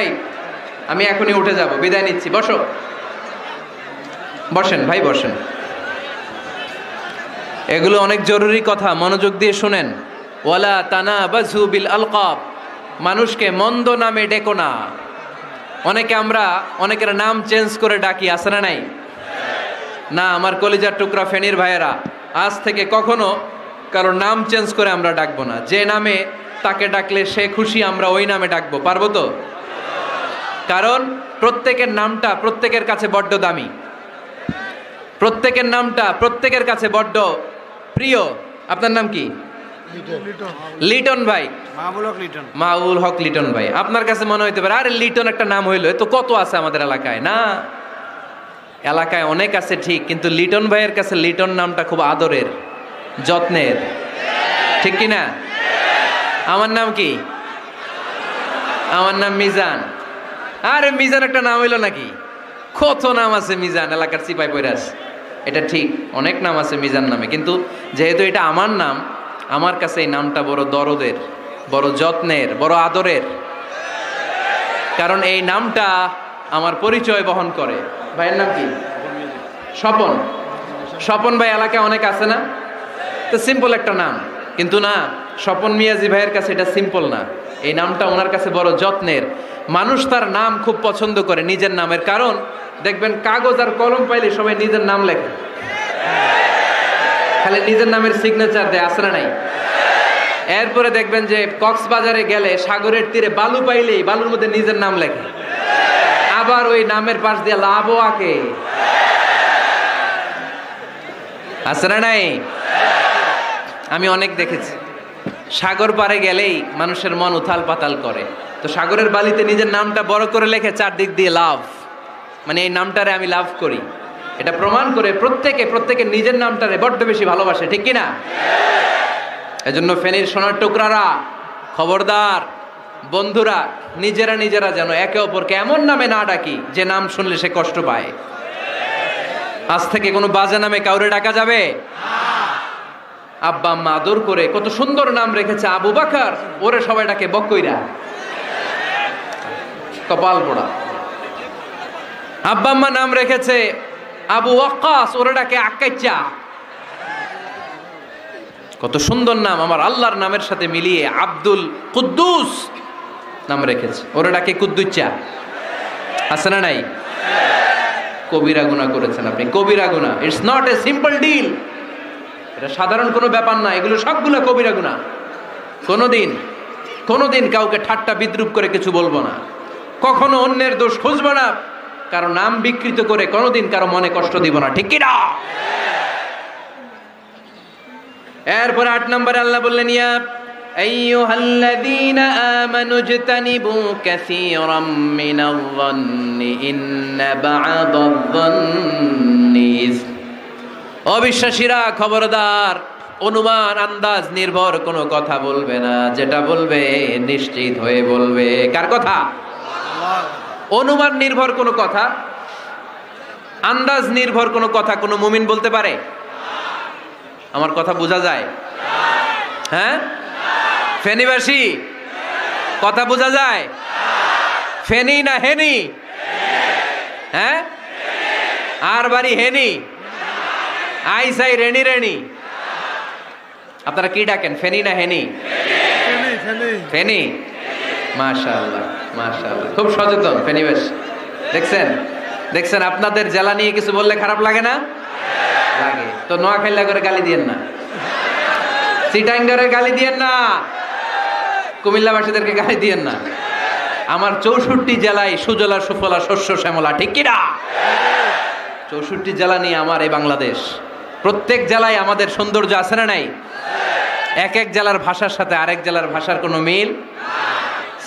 আমি এখনই উঠে যাব, বিদায় নিচ্ছি, বসো। বসেন ভাই, বসেন। এগুলো অনেক জরুরি কথা, মনোযোগ দিয়ে শুনেন। ওয়ালা তানাবাজু বিল আলকাব, মানুষকে মন্দ নামে ডেকো না। অনেকের নাম চেঞ্জ করে ডাকি, আছে না নাই? না, আমার কলিজার টুকরা ফেনীর ভাইয়েরা, আজ থেকে কখনো কারো নাম চেঞ্জ করে আমরা ডাকবো না। যে নামে তাকে ডাকলে সে খুশি, আমরা ওই নামে ডাকবো, পারবো তো? কারণ প্রত্যেকের নামটা প্রত্যেকের কাছে বড্ড দামি, প্রত্যেকের নামটা প্রত্যেকের কাছে বড্ড প্রিয়। আপনার নাম কি? লিটন ভাই, মাহবুল হক লিটন ভাই। আপনার কাছে মনে হইতে পারে, আরে লিটন একটা নাম হইলো, তো কত আছে আমাদের এলাকায়। না, এলাকায় অনেক আছে ঠিক, কিন্তু লিটন ভাইয়ের কাছে লিটন নামটা খুব আদরের, যত্নের, ঠিক কিনা? আমার নাম কি? আমার নাম মিজান। আরে মিজান একটা নাম হইলো নাকি? কত নাম আছে মিজান, এলাকার সিপাই পয়রাস। এটা ঠিক, অনেক নাম আছে মিজান নামে, কিন্তু যেহেতু এটা আমার নাম, আমার কাছে এই নামটা বড় দরদের, বড় যত্নের, বড় আদরের। কারণ এই নামটা আমার পরিচয় বহন করে। ভাইয়ের নাম কি? স্বপন। স্বপন ভাই এলাকায় অনেক আছে না? তো সিম্পল একটা নাম, কিন্তু না, স্বপন মিয়াজি ভাইয়ের কাছে এটা সিম্পল না, এই নামটা ওনার কাছে বড় যত্নের। মানুষ তার নাম খুব পছন্দ করে নিজের নামের, কারণ দেখবেন কাগজ আর কলম পাইলে সবাই নিজের নাম লেখে, খালি নিজের নামের সিগনেচার দেয়, আসলে নাই? এরপরে দেখবেন যে কক্সবাজারে গেলে সাগরের তীরে বালু পাইলেই বালুর মধ্যে নিজের নাম লেখে, আবার ওই নামের পাশ দিয়ে লাভও আঁকে, আসলে নাই? আমি অনেক দেখেছি, সাগর পারে গেলেই মানুষের মন উথাল পাতাল করে, তো সাগরের বালিতে নিজের নামটা বড় করে লেখে চারদিক দিয়ে লাভ, মানে এই নামটারে আমি লাভ করি। এটা প্রমাণ করে প্রত্যেকে নিজের নামটারে বড্ড বেশি ভালোবাসে, ঠিক কিনা? এজন্য ফেনীর সোনার টুকরারা, খবরদার বন্ধুরা, নিজেরা যেন একে অপরকে এমন নামে না ডাকি যে নাম শুনলে সে কষ্ট পায়। আজ থেকে কোনো বাজে নামে কাউরে ডাকা যাবে? আব্বা আম্মা আদর করে কত সুন্দর নাম রেখেছে, আবু বাকার, ওরে সবাই ডাকে বকইরা, কপাল পোড়া। আব্বা আম্মা নাম রেখেছে আবু ওয়াক্কাস, ওরে ডাকে আক্কাইচা, কত সুন্দর নাম, আমার আল্লাহর নামের সাথে মিলিয়ে আব্দুল কুদ্দুস নাম রেখেছে, ওরে ডাকে কুদ্দুচ্চা, আছে না নাই? কবিরা গুনাহ করেছেন আপনি, কবিরা গুনাহ। It's not a simple deal, এটা সাধারণ কোনো ব্যাপার না, এগুলো সবগুলো কবিরা গুনাহ। কোনোদিন কাউকে ঠাট্টা বিদ্রুপ করে কিছু বলবো না, কখনো অন্যের দোষ খুঁজবো না, কারো নাম বিকৃত করে কোনোদিন কারো মনে কষ্ট দিব না, ঠিক কি না? এরপর 8 নম্বরে আল্লাহ বললেন, ইয়া আইয়ুহাল্লাযীনা আমানু ইজতানিবু কাসীরাম মিনায-যন্নি ইন্না বা'দায-যন্নি ইসম। অবিশ্বাসীরা খবরদার, অনুমান আন্দাজ নির্ভর কোনো কথা বলবে না, যেটা বলবে নিশ্চিত হয়ে বলবে। কার কথা? অনুমান নির্ভর কোনো কথা, আন্দাজ নির্ভর কোনো কথা কোনো মুমিন বলতে পারে? আমার কথা বোঝা যায়? হ্যাঁ, ফেনীবাসী কথা বোঝা যায়? ফেনী না হেনি? হ্যাঁ, আর বাড়ি হেনি, আইসাই রেণী। আপনারা কি ডাকেন, ফেনী না হেনি? ফেনী। মাশাআল্লাহ, খুব সচেতন ফেনীবাসী। দেখছেন আপনাদের জেলা নিয়ে কিছু বললে খারাপ লাগে না? লাগে। তো নোয়াখালী করে গালি দিয়েন না, চিটাঙ্গারে গালি দিয়েন না, কুমিল্লাবাসীদেরকে গালি দিয়েন না। আমার 64 জেলায় সুজলা সুফলা শস্য শ্যামলা, ঠিক কি না? 64 জেলা নিয়ে আমার এই বাংলাদেশ, প্রত্যেক জেলায় আমাদের সৌন্দর্য আছে না নাই? এক এক জেলার ভাষার সাথে আরেক জেলার ভাষার কোনো মিল।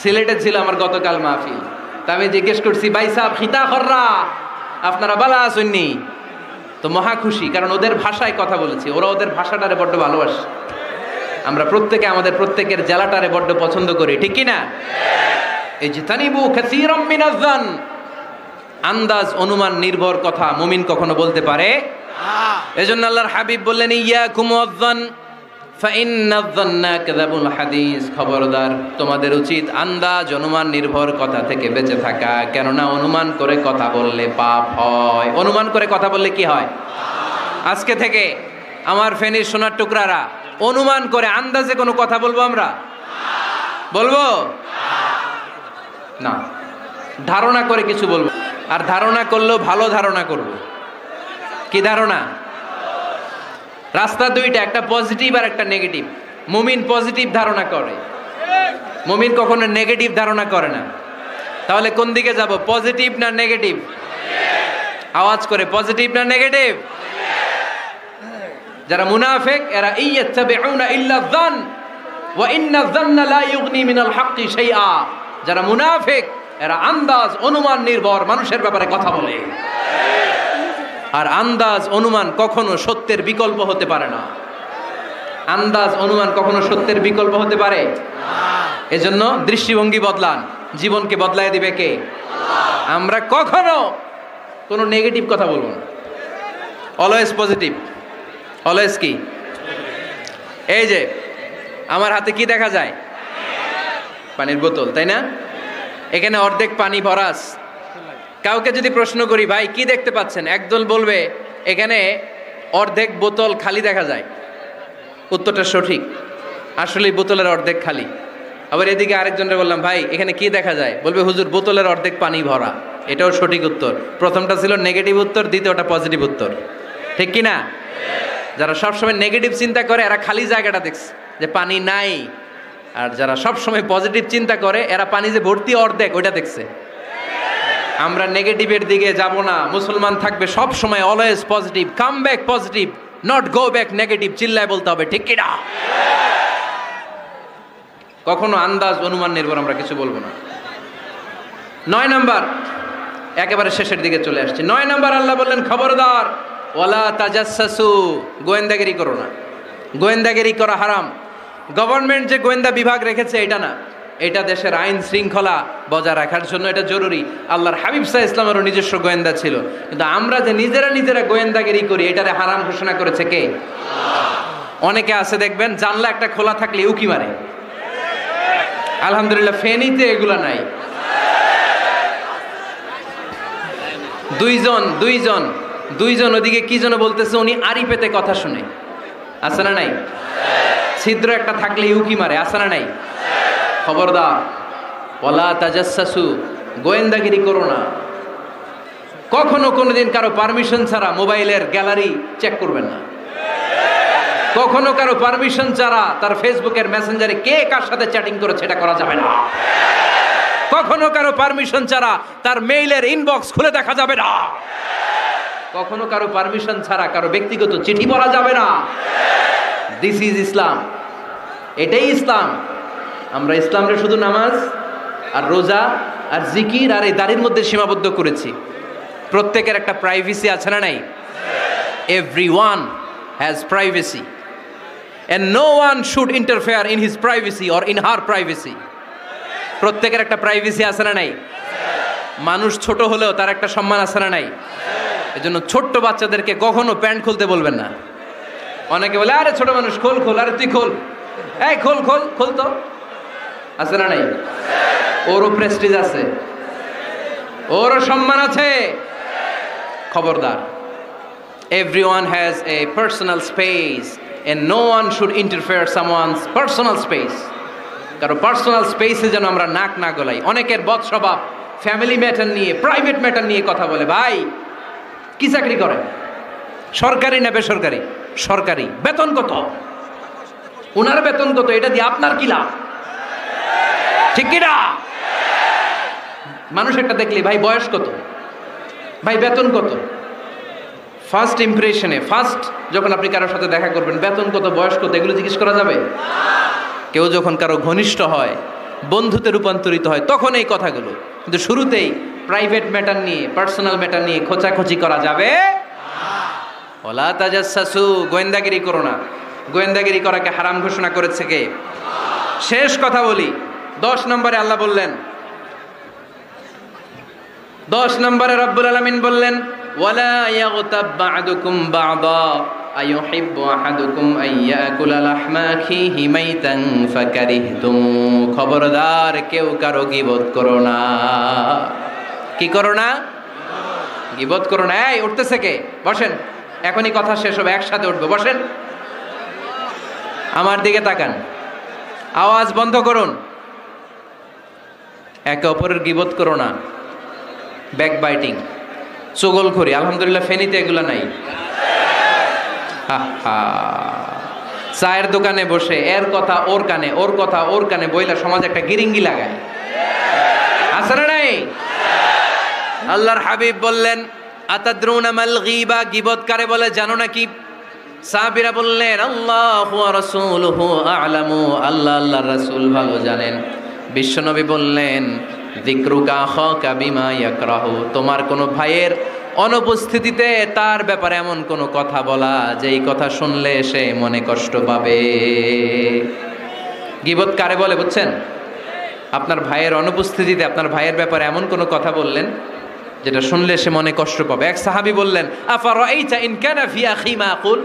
সিলেটে ছিল আমার গতকাল মাহফিল, তা আমি জিজ্ঞেস করছি, ভাই সাহেব খিতা খররা, আপনারা বালা আসেননি? তো মহা খুশি, কারণ ওদের ভাষায় কথা বলেছি, ওরা ওদের ভাষাটারে বড্ড ভালোবাসে। আমরা প্রত্যেকে আমাদের প্রত্যেকের জেলাটারে বড্ড পছন্দ করি, ঠিক কি না? ইজতানিবু কাসীরাম মিনায-যন, আন্দাজ অনুমান নির্ভর কথা মুমিন কখনো বলতে পারে? এজন্য আল্লাহর হাবিব বললেন, ইয়াকুম ওয়ায-যন ফাইন্নায-যন্না কাযাবুল হাদিস, খবরদার তোমাদের উচিত আন্দাজ অনুমান নির্ভর কথা থেকে বেঁচে থাকা, কেননা অনুমান করে কথা বললে পাপ হয়। অনুমান করে কথা বললে কি হয়? আজকে থেকে আমার ফেনীর সোনার টুকরারা, অনুমান করে আন্দাজে কোনো কথা বলবো আমরা? বলবো না, ধারণা করে কিছু বলবো, আর ধারণা করলেও ভালো ধারণা করব। কি ধারণা? রাস্তা দুইটা, একটা পজিটিভ আর একটা নেগেটিভ। মুমিন পজিটিভ ধারণা করে, মুমিন কখনো নেগেটিভ ধারণা করে না। তাহলে কোন দিকে যাব, পজিটিভ না নেগেটিভ? আওয়াজ করে, পজিটিভ না নেগেটিভ? যারা মুনাফিক এরা ইয়াত্তাবিউনা ইল্লা যন ওয়া ইন্না যন্না লা ইউগনি মিনাল হাক্কি শাইআ। যারা মুনাফিক এরা আন্দাজ অনুমান নির্ভর মানুষের ব্যাপারে কথা বলে, আর আন্দাজ অনুমান কখনো সত্যের বিকল্প হতে পারে না। আন্দাজ অনুমান কখনো সত্যের বিকল্প হতে পারে? এজন্য দৃষ্টিভঙ্গি বদলান, জীবনকে বদলায় দিবে কে? আমরা কখনো কোনো নেগেটিভ কথা বলবো না, অলওয়েজ পজিটিভ। অলওয়েজ কি? এই যে আমার হাতে কি দেখা যায়? পানির বোতল, তাই না? এখানে অর্ধেক পানি ভরাস। কাউকে যদি প্রশ্ন করি, ভাই কি দেখতে পাচ্ছেন, একদল বলবে এখানে অর্ধেক বোতল খালি দেখা যায়, উত্তরটা সঠিক, আসলে বোতলের অর্ধেক খালি। আবার এদিকে আরেকজনকে বললাম, ভাই এখানে কি দেখা যায়? বলবে, হুজুর বোতলের অর্ধেক পানি ভরা। এটাও সঠিক উত্তর। প্রথমটা ছিল নেগেটিভ উত্তর, দ্বিতীয়টা পজিটিভ উত্তর, ঠিক কি না? যারা সবসময় নেগেটিভ চিন্তা করে এরা খালি জায়গাটা দেখছে যে পানি নাই, আর যারা সবসময় পজিটিভ চিন্তা করে এরা পানি যে ভর্তি অর্ধেক ওইটা দেখছে। আমরা নেগেটিভের দিকে যাব না, মুসলমান থাকবে সব সময় always positive, come back positive, not go back negative. চিল্লায় বলতে হবে, ঠিক কি না? কখনো আন্দাজ অনুমান নির্ভর আমরা কিছু বলবো না। 9 নাম্বার, একেবারে শেষের দিকে চলে আসছে। 9 নাম্বার, আল্লাহ বললেন খবরদার, ওয়ালা তাজাসসু, গোয়েন্দাগিরি করো না। গোয়েন্দাগিরি করা হারাম। গভর্নমেন্ট যে গোয়েন্দা বিভাগ রেখেছে এটা না, এটা দেশের আইন শৃঙ্খলা বজায় রাখার জন্য এটা জরুরি। আল্লাহর হাবিব সাল্লাল্লাহু আলাইহি ওয়াসাল্লামেরও নিজস্ব গোয়েন্দা ছিল, কিন্তু আমরা যে নিজেরা গোয়েন্দাগিরি করি এটারে হারাম ঘোষণা করেছে কে? অনেকে আছে দেখবেন জানলা একটা খোলা থাকলে উকি মারে। আলহামদুলিল্লাহ ফেনীতে এগুলা নাই। দুইজন ওদিকে কি যেন বলতেছে, উনি আড়ি পেতে কথা শুনে, আছে না নাই? ছিদ্র একটা থাকলে উকি মারে, আছে না নাই? খবরদার, ওয়ালা তাজাসসু, গোয়েন্দাগিরি করো না। কখনো কোনোদিন কারো পারমিশন ছাড়া মোবাইলের গ্যালারি চেক করবেন না। কখনো কারো পারমিশন ছাড়া তার ফেসবুকের মেসেঞ্জারে কে কার সাথে চ্যাটিং করেছে এটা করা যাবে না। কখনো কারো পারমিশন ছাড়া তার মেইলের ইনবক্স খুলে দেখা যাবে না। কখনো কারো পারমিশন ছাড়া কারো ব্যক্তিগত চিঠি পড়া যাবে না। দিস ইজ ইসলাম, এটাই ইসলাম। আমরা ইসলামরে শুধু নামাজ আর রোজা আর জিকির আর এই দাড়ির মধ্যে সীমাবদ্ধ করেছি। প্রত্যেকের একটা প্রাইভেসি আছে না নাই? Everyone has privacy and no one should interfere in his privacy or in her privacy. প্রত্যেকের একটা প্রাইভেসি আছে না নাই? মানুষ ছোট হলেও তার একটা সম্মান আছে না নাই? এজন্য ছোট্ট বাচ্চাদেরকে কখনো প্যান্ট খুলতে বলবেন না। অনেকে বলে, আরে ছোট মানুষ, খোল, আরে তুই খোল, এই খোল তো, আছে না নাই? ওরও প্রেস্টিজ আছে, ওরও সম্মান আছে। খবরদার, everyone has a personal space and no one should interfere someone's personal space. কারণ পার্সোনাল স্পেসে যেন আমরা নাক না গলাই। অনেকের বদ স্বভাব ফ্যামিলি ম্যাটার নিয়ে, প্রাইভেট ম্যাটার নিয়ে কথা বলে। ভাই কি চাকরি করেন? সরকারি না বেসরকারি? সরকারি। বেতন কত? ওনার বেতন কত? এটা দিয়ে আপনার কি লাভ? ঠিক কি না? মানুষ একটা দেখলি, ভাই বয়স কত, ভাই বেতন কত? ফার্স্ট ইমপ্রেশনে, ফার্স্ট যখন আপনি কারোর সাথে দেখা করবেন, বেতন কত, বয়স কত, এগুলো জিজ্ঞেস করা যাবে? কেউ যখন কারো ঘনিষ্ঠ হয়, বন্ধুতে রূপান্তরিত হয়, তখন এই কথাগুলো। কিন্তু শুরুতেই প্রাইভেট ম্যাটার নিয়ে, পার্সোনাল ম্যাটার নিয়ে খোঁচাখুচি করা যাবে। ওয়ালা তাজাসসু, গোয়েন্দাগিরি করো না। গোয়েন্দাগিরি করাকে হারাম ঘোষণা করেছে কে? শেষ কথা বলি, 10 নম্বরে আল্লাহ বললেন, 10 নম্বরে রব্বুল আলামিন বললেন, ওয়ালা ইয়াগতাব বা'দুকুম বা'দা আইয়ুহিব্বু আহাদুকুম আইয়াকুলা লাহমা আখিহি মাইতান ফাকারিহতুম। খবরদার, কেউ কারো গীবত করো না। কি করো না? গীবত করো না। এই উঠতেছে কে? বসেন, এখনই কথা শেষ হবে, একসাথে উঠবো। বসেন, আমার দিকে তাকান, আওয়াজ বন্ধ করুন। একে অপরের গীবত করো না। ব্যাকবাইটিং, চুগলখড়ি, আলহামদুলিল্লাহ ফেনীতে এগুলা নাই। চায়ের দোকানে বসে এর কথা ওর কানে, ওর কথা ওর কানে বইলা সমাজ একটা গিরিঙ্গি লাগায়, আছে না নাই? আল্লাহর হাবিব বললেন, আতাদরুনা মাল গীবা, গীবত কারে বলে জানো নাকি? সাহাবীরা বললেন, আল্লাহু ওয়া রাসূলুহু আ'লামু, আল্লাহ আল্লাহর রাসূল ভালো জানেন। বিশ্বনবী বললেন, যিকরুকা আখাকা বিমা ইয়াকরাহু, তোমার কোনো ভাইয়ের অনুপস্থিতিতে তার ব্যাপারে এমন কোনো কথা বলা যেই কথা শুনলে সে মনে কষ্ট পাবে। গীবত কারে বলে বুঝছেন? আপনার ভাইয়ের অনুপস্থিতিতে আপনার ভাইয়ের ব্যাপারে এমন কোনো কথা বললেন যেটা শুনলে সে মনে কষ্ট পাবে। এক সাহাবী বললেন, আফারাআইতা ইন কানা ফি আখি মা আকুল,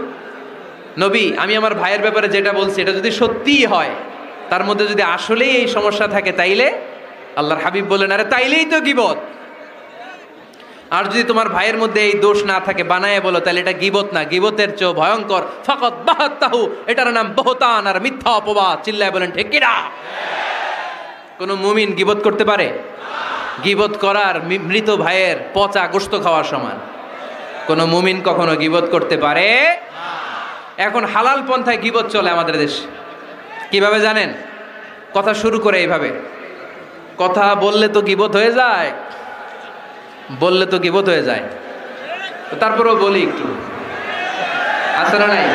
নবী আমি আমার ভাইয়ের ব্যাপারে যেটা বলছি এটা যদি সত্যিই হয়, তার মধ্যে যদি আসলেই এই সমস্যা থাকে তাইলে? আল্লাহর হাবিব বললেন, আরে তাইলেই তো গীবত। আর যদি তোমার ভাইয়ের মধ্যে এই দোষ না থাকে বানায় বলো, তাহলে এটা গীবত না, গীবতের চেয়ে ভয়ঙ্কর। ফাকাত বাহাত্তাহু, এটার নাম বহতান আর মিথ্যা অপবাদ। চিল্লায় বলেন ঠিক কিনা? কোন মুমিন গীবত করতে পারে? গীবত করার মৃত ভাইয়ের পচা গোশত খাওয়ার সমান। কোন মুমিন কখনো গীবত করতে পারে? এখন হালাল পন্থায় গীবত চলে আমাদের দেশে। কিভাবে জানেন? কথা শুরু করে এইভাবে, কথা বললে তো গীবত হয়ে যায়, বললে তো গীবত হয়ে যায়। তারপরেও বলি একটু, আছে না নাই?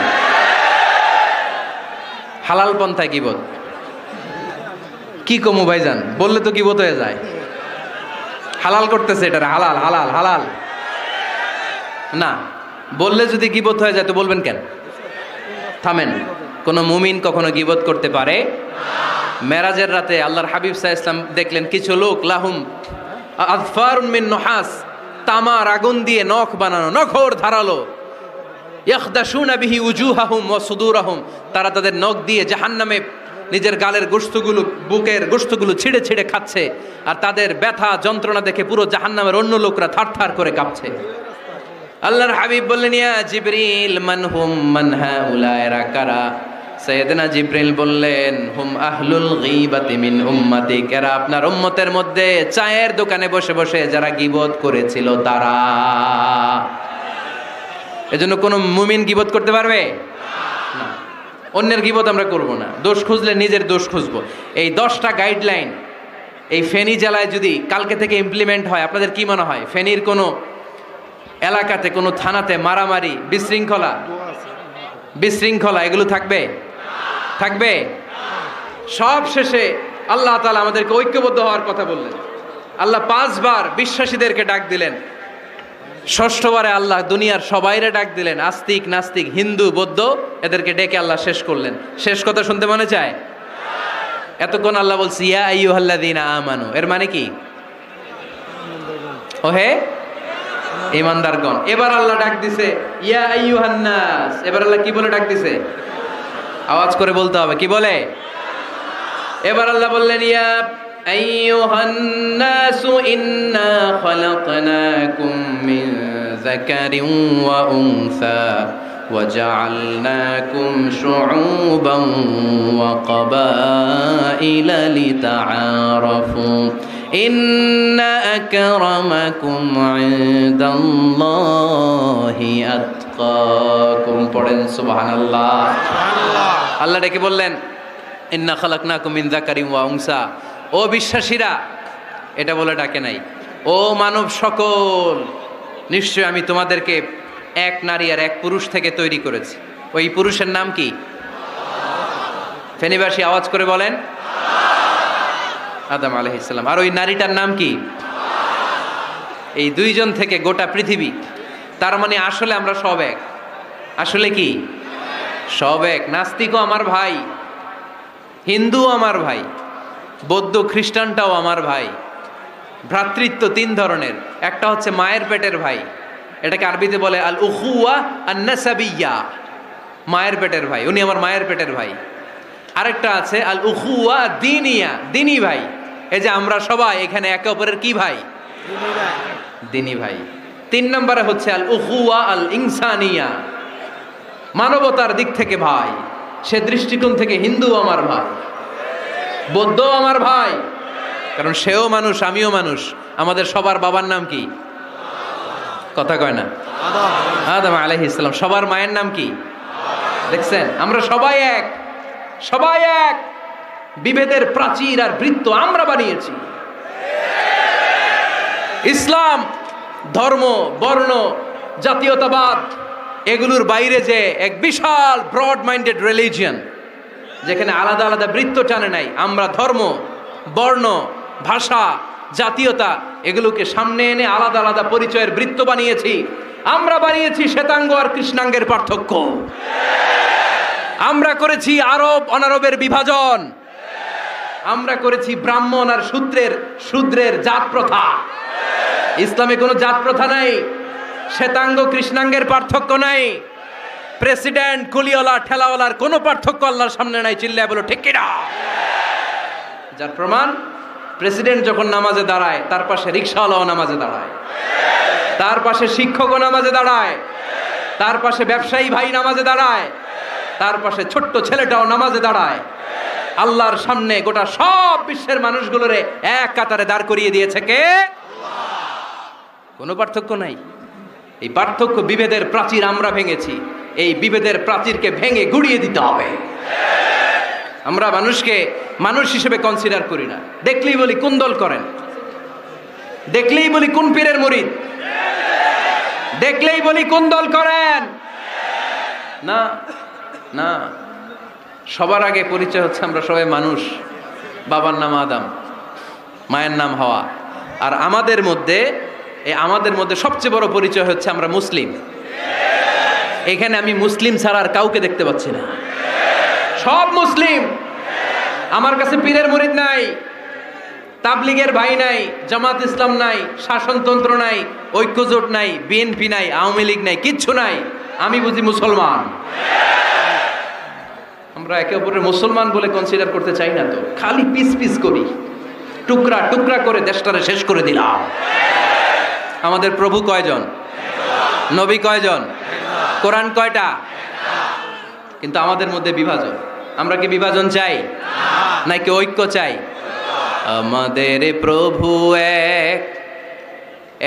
হালাল পন্থায় গীবত কি কমু ভাইজান, বললে তো গীবত হয়ে যায়। হালাল করতেছে এটা, হালাল হালাল হালাল না, বললে যদি গীবত হয়ে যায় তো বলবেন কেন? থামেন। কোন মুমিন কখনো গীবত করতে পারে? মেরাজের রাতে আল্লাহর হাবিব সাল্লাল্লাহু আলাইহি ওয়াসাল্লাম দেখলেন কিছু লোক লাহুম আযফারুন মিন নুহাস, তামার আগুন দিয়ে নখ বানানো, নখর ধারালো, ইয়াখদাশুনা বিহি উজুহাহুম ওয়া সুদুরাহুম, তারা তাদের নখ দিয়ে জাহান্নামে নিজের গালের গোশতগুলো, বুকের গোশতগুলো ছিঁড়ে ছিঁড়ে খাচ্ছে। আর তাদের ব্যথা যন্ত্রণা দেখে পুরো জাহান্নামের অন্য লোকরা থারথার করে কাঁপছে। আল্লাহর হাবিব বললেন, ইয়া জিবরিল মান হুম মান হাউলা, এরা কারা? সাইয়েদনা জিবরিল বললেন, হুম আহলুল গীবাতি মিন উম্মতিক, এরা আপনার উম্মতের মধ্যে চায়ের দোকানে বসে বসে যারা গীবত করেছিল তারা। এজন্য কোন মুমিন গীবত করতে পারবে না। অন্যের গীবত আমরা করব না। দোষ খুঁজলে নিজের দোষ খুঁজবো। এই 10টা গাইডলাইন এই ফেনী জেলায় যদি কালকে থেকে ইমপ্লিমেন্ট হয়, আপনাদের কি মনে হয় ফেনীর কোনো এলাকাতে, কোনো থানাতে মারামারি, বিশৃঙ্খলা এগুলো থাকবে? থাকবে? সব শেষে আল্লাহ তাআলা আমাদেরকে ঐক্যবদ্ধ হওয়ার কথা বললেন। আল্লাহ 5 বার বিশ্বাসীদেরকে ডাক দিলেন, 6ষ্ঠবারে আল্লাহ দুনিয়ার সবাইরে ডাক দিলেন, আস্তিক নাস্তিক হিন্দু বৌদ্ধ এদেরকে ডেকে আল্লাহ শেষ করলেন। শেষ কথা শুনতে মনে চায়? এতক্ষণ আল্লাহ বলছি ইয়া আইয়ুহাল্লাযীনা আমানু, এর মানে কি? ওহে ঈমানদারগণ। এবার আল্লাহ ডাক দিছে ইয়া আইয়ুহান নাস। এবার আল্লাহ কি বলে ডাক দিছে? আওয়াজ করে বলতে হবে, কি বলে? এবার আল্লাহ বললেন, ইয়া আইয়ুহান নাস ইন্না খালাকনাকুম মিন যাকারিন ওয়া উনসা ওয়া জাআলনাকুম শুউবান ওয়া ক্বাবাইলা লিতাআরাফু ইন্না আকরামাকুম ইনদাল্লাহি আতকাকুম। পড়েন সুবহানাল্লাহ। আল্লাহ ডেকে বললেন, ইন্না খালাকনাকুম মিন যাকারিন ওয়া উনসা, ও বিশ্বাসীরা, এটা বলে ডাকে নাই, ও মানব সকল, নিশ্চয় আমি তোমাদেরকে এক নারী আর এক পুরুষ থেকে তৈরি করেছি। ওই পুরুষের নাম কি? ফেনীবাসী আওয়াজ করে বলেন, আদম আলাইহিস সালাম। আর ওই নারীটার নাম কি? এই দুইজন থেকে গোটা পৃথিবী। তার মানে আসলে আমরা সব এক। আসলে কি? সব এক। নাস্তিকও আমার ভাই, হিন্দুও আমার ভাই, বৌদ্ধ খ্রিস্টানটাও আমার ভাই। ভ্রাতৃত্ব 3 ধরনের। একটা হচ্ছে মায়ের পেটের ভাই, এটাকে আরবিতে বলে আল উখুয়া আন নাসাবিয়্যা, মায়ের পেটের ভাই, উনি আমার মায়ের পেটের ভাই। আরেকটা আছে আল উখুয়া দ্বীনিয়া, দ্বীনি ভাই। এই যে আমরা সবাই এখানে একে অপরের কি ভাই? দ্বীনি ভাই। 3 নম্বরে হচ্ছে আল উখুয়া আল ইনসানিয়া, মানবতার দিক থেকে ভাই। সে দৃষ্টিকোণ থেকে হিন্দু আমার ভাই, বৌদ্ধ আমার ভাই, কারণ সেও মানুষ আমিও মানুষ। আমাদের সবার বাবার নাম কি? কথা কয় না? আদম আলাইহিস সালাম। সবার মায়ের নাম কি? দেখছেন, আমরা সবাই এক, সবাই এক। বিভেদের প্রাচীর আর বৃত্ত আমরা বানিয়েছি। ইসলাম ধর্ম, বর্ণ, জাতীয়তাবাদ এগুলোর বাইরে যে এক বিশাল ব্রড মাইন্ডেড রিলিজিয়ন, যেখানে আলাদা আলাদা বৃত্ত টানে নাই। আমরা ধর্ম, বর্ণ, ভাষা, জাতীয়তা এগুলোকে সামনে এনে আলাদা আলাদা পরিচয়ের বৃত্ত বানিয়েছি। আমরা বানিয়েছি শ্বেতাঙ্গ আর কৃষ্ণাঙ্গের পার্থক্য। আমরা করেছি আরব অনারবের বিভাজন। আমরা করেছি ব্রাহ্মণ আর শূদ্রের জাত প্রথা। ইসলামে কোনো জাত প্রথা নাই, শ্বেতাঙ্গ কৃষ্ণাঙ্গের পার্থক্য নাই, প্রেসিডেন্ট কুলিওয়ালা ঠেলাওয়ালার কোনো পার্থক্য আল্লাহর সামনে নাই। চিল্লায় বলো ঠিক কিনা? যার প্রমাণ, প্রেসিডেন্ট যখন নামাজে দাঁড়ায় তার পাশে রিকশাওয়ালাও নামাজে দাঁড়ায়। তার পাশে শিক্ষকও নামাজে দাঁড়ায়, তার পাশে ব্যবসায়ী ভাই নামাজে দাঁড়ায়, তার পাশে ছোট্ট ছেলেটাও নামাজে দাঁড়ায়। আল্লাহর সামনে গোটা সব বিশ্বের মানুষগুলোরে এক কাতারে দাঁড় করিয়ে দিয়েছে কে? কোনো পার্থক্য নাই। এই পার্থক্য বিভেদের প্রাচীর আমরা ভেঙেছি, এই বিভেদের প্রাচীরকে ভেঙে গুড়িয়ে দিতে হবে। আমরা মানুষকে মানুষ হিসেবে কনসিডার করি না, দেখলেই বলি কোন দল করেন, দেখলেই বলি কোন পীরের মুরিদ, দেখলেই বলি কোন দল করেন। না না, সবার আগে পরিচয় হচ্ছে আমরা সবাই মানুষ। বাবার নাম আদম, মায়ের নাম হাওয়া। আর আমাদের মধ্যে সবচেয়ে বড় পরিচয় হচ্ছে আমরা মুসলিম। এখানে আমি মুসলিম ছাড়া আর কাউকে দেখতে পাচ্ছি না, সব মুসলিম। আমার কাছে পীরের মুরিদ নাই, তাবলিগের ভাই নাই, জামাত ইসলাম নাই, শাসনতন্ত্র নাই, ঐক্যজোট নাই, বিএনপি নাই, আওয়ামী লীগ নাই, কিচ্ছু নাই। আমি বুঝি মুসলমান। আমরা একে অপরের মুসলমান বলে কনসিডার করতে চাই না, তো খালি পিস পিস করি, টুকরা টুকরা করে দেশটারে শেষ করে দিলাম। আমাদের প্রভু কয়জন? নবী কয়জন? কোরআন কয়টা? কিন্তু আমাদের মধ্যে বিভাজন। আমরা কি বিভাজন চাই নাকি ঐক্য চাই? আমাদের প্রভু এক,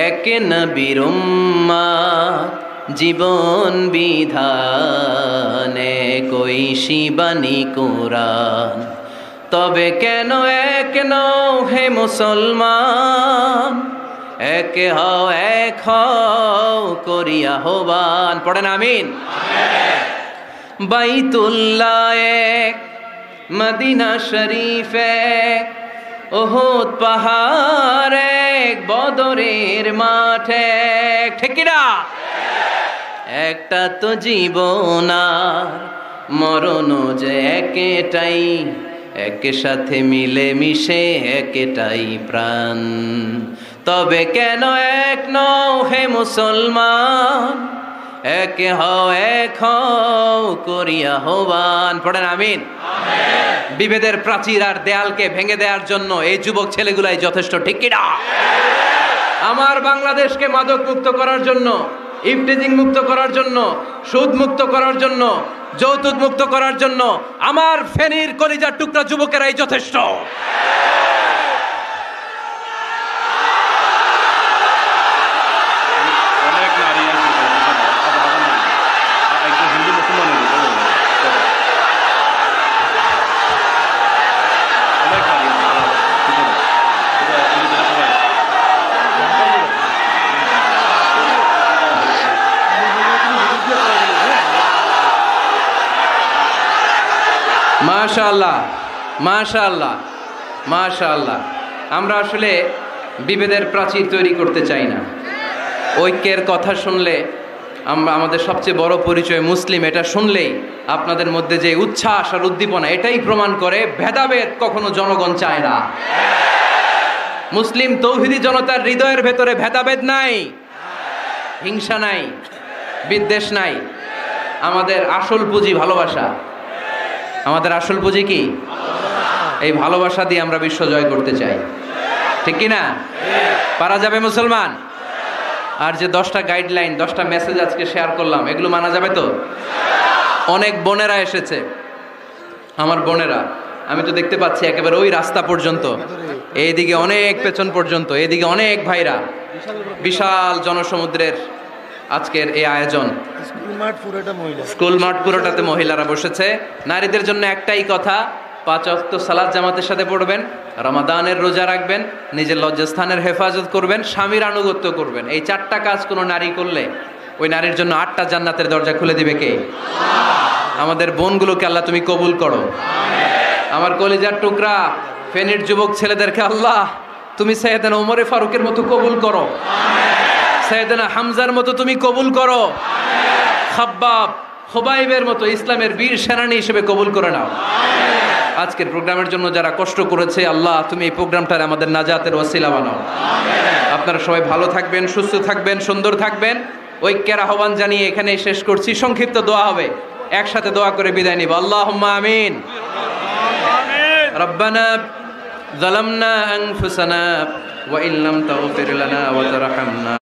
এক নবীর উম্মত, জীবন বিধানে কই শিবানী কোরআন। তবে কেন এক নও হে মুসলমান, এক হও এক হও করিয়া আহ্বান। পড়েন আমিন। বাইতুল্লাহ এক, মদিনা শরীফ এক, উহুদ পাহাড় এক, বদরের মাঠ এক। ঠিক কি না? একটা তো জীবন আর মরণ যে একটাই, এক সাথে মিলে মিশে একটাই প্রাণ। তবে কেন এক নও হে মুসলমান, এক হও এক হও করিয়া আহ্বান। পড়েন আমিন। বিভেদের প্রাচীর আর দেয়ালকে ভেঙে দেওয়ার জন্য এই যুবক ছেলেগুলাই যথেষ্ট। ঠিক কি না? আমার বাংলাদেশকে মাদক মুক্ত করার জন্য, ইফটিজিং মুক্ত করার জন্য, সুদ মুক্ত করার জন্য, যৌতুক মুক্ত করার জন্য আমার ফেনীর কলিজার টুকরা যুবকেরাই যথেষ্ট। মাশাআল্লাহ, মাশাআল্লাহ, মাশাআল্লাহ। আমরা আসলে বিভেদের প্রাচীর তৈরি করতে চাই না। ঐক্যের কথা শুনলে আমরা, আমাদের সবচেয়ে বড় পরিচয় মুসলিম, এটা শুনলেই আপনাদের মধ্যে যে উচ্ছ্বাস আর উদ্দীপনা, এটাই প্রমাণ করে ভেদাভেদ কখনো জনগণ চায় না। মুসলিম তৌহিদি জনতার হৃদয়ের ভেতরে ভেদাভেদ নাই, হিংসা নাই, বিদ্বেষ নাই। আমাদের আসল পুঁজি ভালোবাসা। আমাদের আসল পুঁজি কি? এই ভালোবাসা দিয়ে আমরা বিশ্ব জয় করতে চাই। ঠিক কি না? পারা যাবে মুসলমান? আর যে 10টা গাইডলাইন, 10টা মেসেজ আজকে শেয়ার করলাম, এগুলো মানা যাবে তো? অনেক বোনেরা এসেছে, আমার বোনেরা, আমি তো দেখতে পাচ্ছি একেবারে ওই রাস্তা পর্যন্ত, এইদিকে অনেক পেছন পর্যন্ত, এইদিকে অনেক ভাইরা। বিশাল জনসমুদ্রের আজকের এই আয়োজন। স্কুল মাঠ পুরোটাতে মহিলারা বসেছে। নারীদের জন্য একটাই কথা, 5 ওয়াক্ত সালাত জামাতের সাথে পড়বেন, রমাদানের রোজা রাখবেন, নিজের লজ্জাস্থানের হেফাজত করবেন, স্বামীর আনুগত্য করবেন। এই 4টা কাজ কোনো নারী করলে ওই নারীর জন্য 8টা জান্নাতের দরজা খুলে দিবে কে? আমাদের বোনগুলোকে আল্লাহ তুমি কবুল করো। আমার কলিজার টুকরা ফেনীর যুবক ছেলেদেরকে আল্লাহ তুমি সাইয়েদনা ওমরে ফারুকের মতো কবুল করো, সাইয়েদনা হামজার মতো তুমি কবুল করো, খাব্বাব খুবাইবের মতো ইসলামের বীর সেনানী হিসেবে কবুল করে নাও। আজকের প্রোগ্রামের জন্য যারা কষ্ট করেছে আল্লাহ তুমি এই প্রোগ্রামটার আমাদের নাজাতের ওসিলা বানাও। আপনারা সবাই ভালো থাকবেন, সুস্থ থাকবেন, সুন্দর থাকবেন। ঐক্যের আহ্বান জানিয়ে এখানেই শেষ করছি। সংক্ষিপ্ত দোয়া হবে, একসাথে দোয়া করে বিদায় নিব। আল্লাহুম্মা আমিন। রব্বানা যালামনা আনফুসানা ওয়া ইল্লাম তাগফির লানা ওয়া তারহামনা